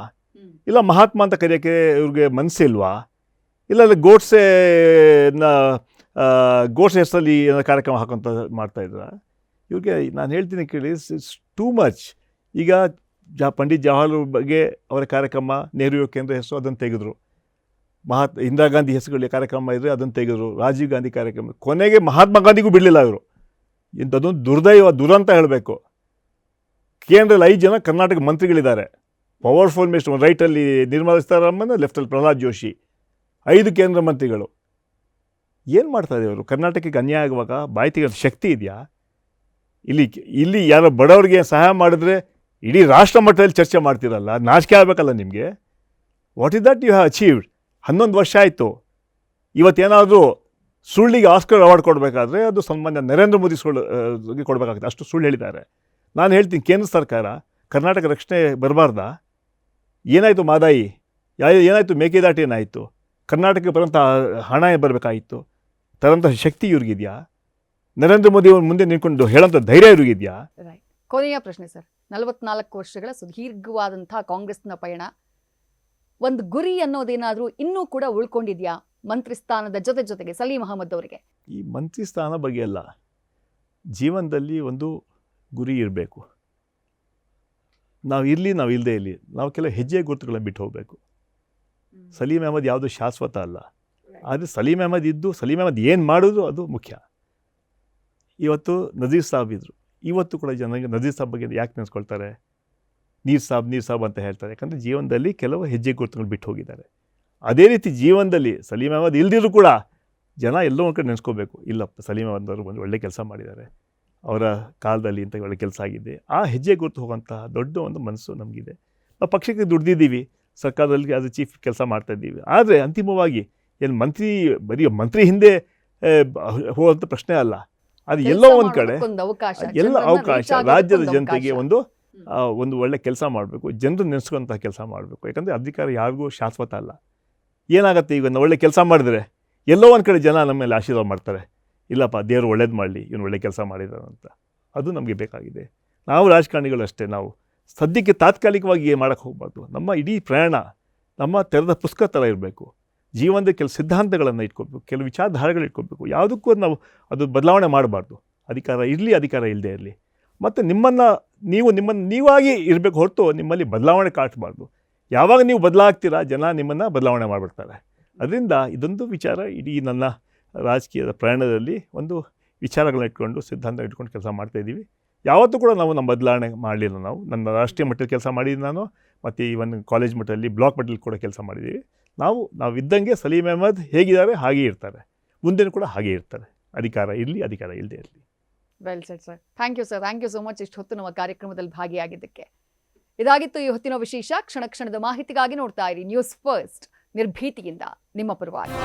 ಇಲ್ಲ ಮಹಾತ್ಮ ಅಂತ ಕರೆಯೋಕ್ಕೆ ಇವ್ರಿಗೆ ಮನಸ್ಸಿಲ್ವಾ? ಇಲ್ಲ ಗೋಡ್ಸೆ ಹೆಸರಲ್ಲಿ ಕಾರ್ಯಕ್ರಮ ಹಾಕೋಂತ ಮಾಡ್ತಾಯಿದ್ರ? ಇವ್ರಿಗೆ ನಾನು ಹೇಳ್ತೀನಿ ಕೇಳಿ, ಇಟ್ಸ್ ಟೂ ಮಚ್. ಈಗ ಪಂಡಿತ್ ಜವಾಹರ್ಲಾಲ್ ಬಗ್ಗೆ ಅವರ ಕಾರ್ಯಕ್ರಮ, ನೆಹರು ಯುವ ಕೇಂದ್ರ ಹೆಸರು ಅದನ್ನು ತೆಗೆದ್ರು. ಇಂದಿರಾ ಗಾಂಧಿ ಹೆಸರುಗಳ ಕಾರ್ಯಕ್ರಮ ಇದ್ದರೆ ಅದನ್ನು ತೆಗೆದ್ರು. ರಾಜೀವ್ ಗಾಂಧಿ ಕಾರ್ಯಕ್ರಮ, ಕೊನೆಗೆ ಮಹಾತ್ಮ ಗಾಂಧಿಗೂ ಬಿಡಲಿಲ್ಲ ಇವರು. ಇಂಥದ್ದೊಂದು ದುರಂತ ಹೇಳಬೇಕು. ಕೇಂದ್ರದಲ್ಲಿ 5 ಜನ ಕರ್ನಾಟಕ ಮಂತ್ರಿಗಳಿದ್ದಾರೆ. ಪವರ್ಫುಲ್ ಮಿನಿಸ್ಟರ್, ರೈಟಲ್ಲಿ ನಿರ್ಮಲಾ ಸೀತಾರಾಮನ್, ಲೆಫ್ಟಲ್ಲಿ ಪ್ರಹ್ಲಾದ್ ಜೋಶಿ, 5 ಕೇಂದ್ರ ಮಂತ್ರಿಗಳು. ಏನು ಮಾಡ್ತಾರೆ ಇವರು? ಕರ್ನಾಟಕಕ್ಕೆ ಅನ್ಯಾಯ ಆಗುವಾಗ ಬಾಯಿ ತೆಗೆದ ಶಕ್ತಿ ಇದೆಯಾ? ಇಲ್ಲಿ ಯಾರೋ ಬಡವರಿಗೆ ಸಹಾಯ ಮಾಡಿದ್ರೆ ಇಡೀ ರಾಷ್ಟ್ರ ಮಟ್ಟದಲ್ಲಿ ಚರ್ಚೆ ಮಾಡ್ತಿರಲ್ಲ, ನಾಚಿಕೆ ಆಗಬೇಕಲ್ಲ ನಿಮಗೆ. What is that you have achieved? 11 ವರ್ಷ ಆಯಿತು. ಇವತ್ತೇನಾದರೂ ಸುಳ್ಳಿಗೆ ಆಸ್ಕರ್ ಅವಾರ್ಡ್ ಕೊಡಬೇಕಾದ್ರೆ ಅದು ಸನ್ಮಾನ್ಯ ನರೇಂದ್ರ ಮೋದಿ ಕೊಡಬೇಕಾಗುತ್ತೆ. ಅಷ್ಟು ಸುಳ್ಳು ಹೇಳಿದ್ದಾರೆ. ನಾನು ಹೇಳ್ತೀನಿ, ಕೇಂದ್ರ ಸರ್ಕಾರ ಕರ್ನಾಟಕ ರಕ್ಷಣೆ ಬರಬಾರ್ದಾ? ಏನಾಯಿತು ಮಾದಾಯಿ, ಏನಾಯಿತು ಮೇಕೆದಾಟು, ಏನಾಯಿತು? ಕರ್ನಾಟಕಕ್ಕೆ ಬರೋಂಥ ಹಣ ಬರಬೇಕಾಗಿತ್ತು. ತರೋಂಥ ಶಕ್ತಿ ಇವ್ರಿಗಿದೆಯಾ? ನರೇಂದ್ರ ಮೋದಿ ಅವ್ರ ಮುಂದೆ ನಿಂತ್ಕೊಂಡು ಹೇಳೋಂಥ ಧೈರ್ಯ ಇವ್ರಿಗಿದೆಯಾ? ಕೊನೆಯ ಪ್ರಶ್ನೆ ಸರ್. 44 ವರ್ಷಗಳ ಸುದೀರ್ಘವಾದಂಥ ಕಾಂಗ್ರೆಸ್ನ ಪಯಣ, ಒಂದು ಗುರಿ ಅನ್ನೋದೇನಾದರೂ ಇನ್ನೂ ಕೂಡ ಉಳ್ಕೊಂಡಿದೆಯಾ ಮಂತ್ರಿ ಸ್ಥಾನದ ಜೊತೆಗೆ ಸಲೀಂ ಅಹಮದ್ ಅವರಿಗೆ? ಈ ಮಂತ್ರಿ ಸ್ಥಾನ ಬಗ್ಗೆ ಅಲ್ಲ, ಜೀವನದಲ್ಲಿ ಒಂದು ಗುರಿ ಇರಬೇಕು. ನಾವು ಇಲ್ಲದೇ ಇರಲಿ, ನಾವು ಕೆಲವು ಹೆಜ್ಜೆ ಗುರುತುಗಳನ್ನು ಬಿಟ್ಟು ಹೋಗಬೇಕು. ಸಲೀಂ ಅಹಮದ್ ಯಾವುದು ಶಾಶ್ವತ ಅಲ್ಲ. ಆದರೆ ಸಲೀಂ ಅಹಮದ್ ಇದ್ದು ಸಲೀಂ ಅಹಮದ್ ಏನು ಮಾಡಿದ್ರು ಅದು ಮುಖ್ಯ. ಇವತ್ತು ನಜೀರ್ ಸಾಬ್ ಇದ್ದರು. ಇವತ್ತು ಕೂಡ ಜನರಿಗೆ ನಜೀರ್ ಸಾಬ್ ಬಗ್ಗೆ ಯಾಕೆ ನೆನೆಸ್ಕೊಳ್ತಾರೆ? ನೀರು ಸಾಬ್ ಅಂತ ಹೇಳ್ತಾರೆ. ಯಾಕಂದರೆ ಜೀವನದಲ್ಲಿ ಕೆಲವು ಹೆಜ್ಜೆ ಗುರುತುಗಳು ಬಿಟ್ಟು ಹೋಗಿದ್ದಾರೆ. ಅದೇ ರೀತಿ ಜೀವನದಲ್ಲಿ ಸಲೀಂ ಅಹಮದ್ ಇಲ್ದಿದ್ರು ಕೂಡ ಜನ ಎಲ್ಲೋ ಒಂದು ಕಡೆ ನೆನೆಸ್ಕೋಬೇಕು, ಇಲ್ಲಪ್ಪ ಸಲೀಂ ಅಹಮದ್ ಅವರು ಒಂದು ಒಳ್ಳೆ ಕೆಲಸ ಮಾಡಿದ್ದಾರೆ, ಅವರ ಕಾಲದಲ್ಲಿ ಇಂಥ ಒಳ್ಳೆ ಕೆಲಸ ಆಗಿದೆ. ಆ ಹೆಜ್ಜೆ ಗುರುತು ಹೋಗುವಂತಹ ದೊಡ್ಡ ಒಂದು ಮನಸ್ಸು ನಮಗಿದೆ. ನಾವು ಪಕ್ಷಕ್ಕೆ ದುಡ್ದಿದ್ದೀವಿ, ಸರ್ಕಾರದಲ್ಲಿ ಅದು ಚೀಫ್ ಕೆಲಸ ಮಾಡ್ತಾಯಿದ್ದೀವಿ. ಆದರೆ ಅಂತಿಮವಾಗಿ ಏನು ಬರೀ ಮಂತ್ರಿ ಹಿಂದೆ ಹೋಗುವಂಥ ಪ್ರಶ್ನೆ ಅಲ್ಲ. ಅದು ಎಲ್ಲೋ ಒಂದು ಕಡೆ ಎಲ್ಲ ಅವಕಾಶ, ರಾಜ್ಯದ ಜನತೆಗೆ ಒಂದು ಒಳ್ಳೆ ಕೆಲಸ ಮಾಡಬೇಕು, ಜನರು ನೆನೆಸ್ಕೊಂಥ ಕೆಲಸ ಮಾಡಬೇಕು. ಯಾಕಂದರೆ ಅಧಿಕಾರ ಯಾರಿಗೂ ಶಾಶ್ವತ ಅಲ್ಲ. ಏನಾಗುತ್ತೆ, ಈಗ ಒಳ್ಳೆ ಕೆಲಸ ಮಾಡಿದ್ರೆ ಎಲ್ಲೋ ಒಂದು ಕಡೆ ಜನ ನಮ್ಮ ಮೇಲೆ ಆಶೀರ್ವಾದ ಮಾಡ್ತಾರೆ, ಇಲ್ಲಪ್ಪ ದೇವರು ಒಳ್ಳೇದು ಮಾಡಲಿ, ಇವನು ಒಳ್ಳೆ ಕೆಲಸ ಮಾಡಿದ್ದಾರೆ ಅಂತ. ಅದು ನಮಗೆ ಬೇಕಾಗಿದೆ. ನಾವು ರಾಜಕಾರಣಿಗಳು ಅಷ್ಟೇ, ನಾವು ಸದ್ಯಕ್ಕೆ ತಾತ್ಕಾಲಿಕವಾಗಿ ಮಾಡೋಕ್ಕೆ ಹೋಗಬಾರ್ದು. ನಮ್ಮ ಇಡೀ ಪ್ರಯಾಣ ನಮ್ಮ ತೆರೆದ ಪುಸ್ತಕ ಥರ ಇರಬೇಕು. ಜೀವನದ ಕೆಲವು ಸಿದ್ಧಾಂತಗಳನ್ನು ಇಟ್ಕೊಬೇಕು, ಕೆಲವು ವಿಚಾರಧಾರೆಗಳು ಇಟ್ಕೊಬೇಕು. ಯಾವುದಕ್ಕೂ ನಾವು ಅದು ಬದಲಾವಣೆ ಮಾಡಬಾರ್ದು. ಅಧಿಕಾರ ಇರಲಿ, ಅಧಿಕಾರ ಇಲ್ಲದೆ ಇರಲಿ. ಮತ್ತು ನಿಮ್ಮನ್ನು ನೀವಾಗಿ ಇರಬೇಕು ಹೊರತು ನಿಮ್ಮಲ್ಲಿ ಬದಲಾವಣೆ ಕಾಟಬಾರ್ದು. ಯಾವಾಗ ನೀವು ಬದಲಾಗ್ತೀರಾ, ಜನ ನಿಮ್ಮನ್ನು ಬದಲಾವಣೆ ಮಾಡಿಬಿಡ್ತಾರೆ. ಅದರಿಂದ ಇದೊಂದು ವಿಚಾರ ಇಡೀ ನನ್ನ ರಾಜಕೀಯದ ಪ್ರಯಾಣದಲ್ಲಿ ಒಂದು ವಿಚಾರಗಳನ್ನ ಇಟ್ಕೊಂಡು, ಸಿದ್ಧಾಂತ ಇಟ್ಕೊಂಡು ಕೆಲಸ ಮಾಡ್ತಾಯಿದ್ದೀವಿ. ಯಾವತ್ತೂ ಕೂಡ ನಮ್ಮ ಬದಲಾವಣೆ ಮಾಡಲಿಲ್ಲ. ನನ್ನ ರಾಷ್ಟ್ರೀಯ ಮಟ್ಟದಲ್ಲಿ ಕೆಲಸ ಮಾಡಿದ್ದೀನಿ ನಾನು, ಮತ್ತು ಇವನ್ ಕಾಲೇಜ್ ಮಟ್ಟದಲ್ಲಿ, ಬ್ಲಾಕ್ ಮಟ್ಟದಲ್ಲಿ ಕೂಡ ಕೆಲಸ ಮಾಡಿದ್ದೀವಿ. ನಾವು ಇದ್ದಂಗೆ ಸಲೀಂ ಅಹಮದ್ ಹೇಗಿದ್ದಾರೆ ಹಾಗೇ ಇರ್ತಾರೆ, ಮುಂದೆನೂ ಕೂಡ ಹಾಗೇ ಇರ್ತಾರೆ. ಅಧಿಕಾರ ಇರಲಿ, ಅಧಿಕಾರ ಇಲ್ಲದೆ ಇರಲಿ. Well said sir. Thank you sir. Thank you so much ಇಷ್ಟು ಹೊತ್ತು ನಮ್ಮ ಕಾರ್ಯಕ್ರಮದಲ್ಲಿ ಭಾಗಿಯಾಗಿದ್ದಕ್ಕೆ. ಇದಾಗಿತ್ತು ಈ ಹೊತ್ತಿನ ವಿಶೇಷ. ಕ್ಷಣದ ಮಾಹಿತಿಗಾಗಿ ನೋಡ್ತಾ ಇರಿ ನ್ಯೂಸ್ ಫಸ್ಟ್, ನಿರ್ಭೀತಿಯಿಂದ ನಿಮ್ಮ ಪರವಾಗಿ.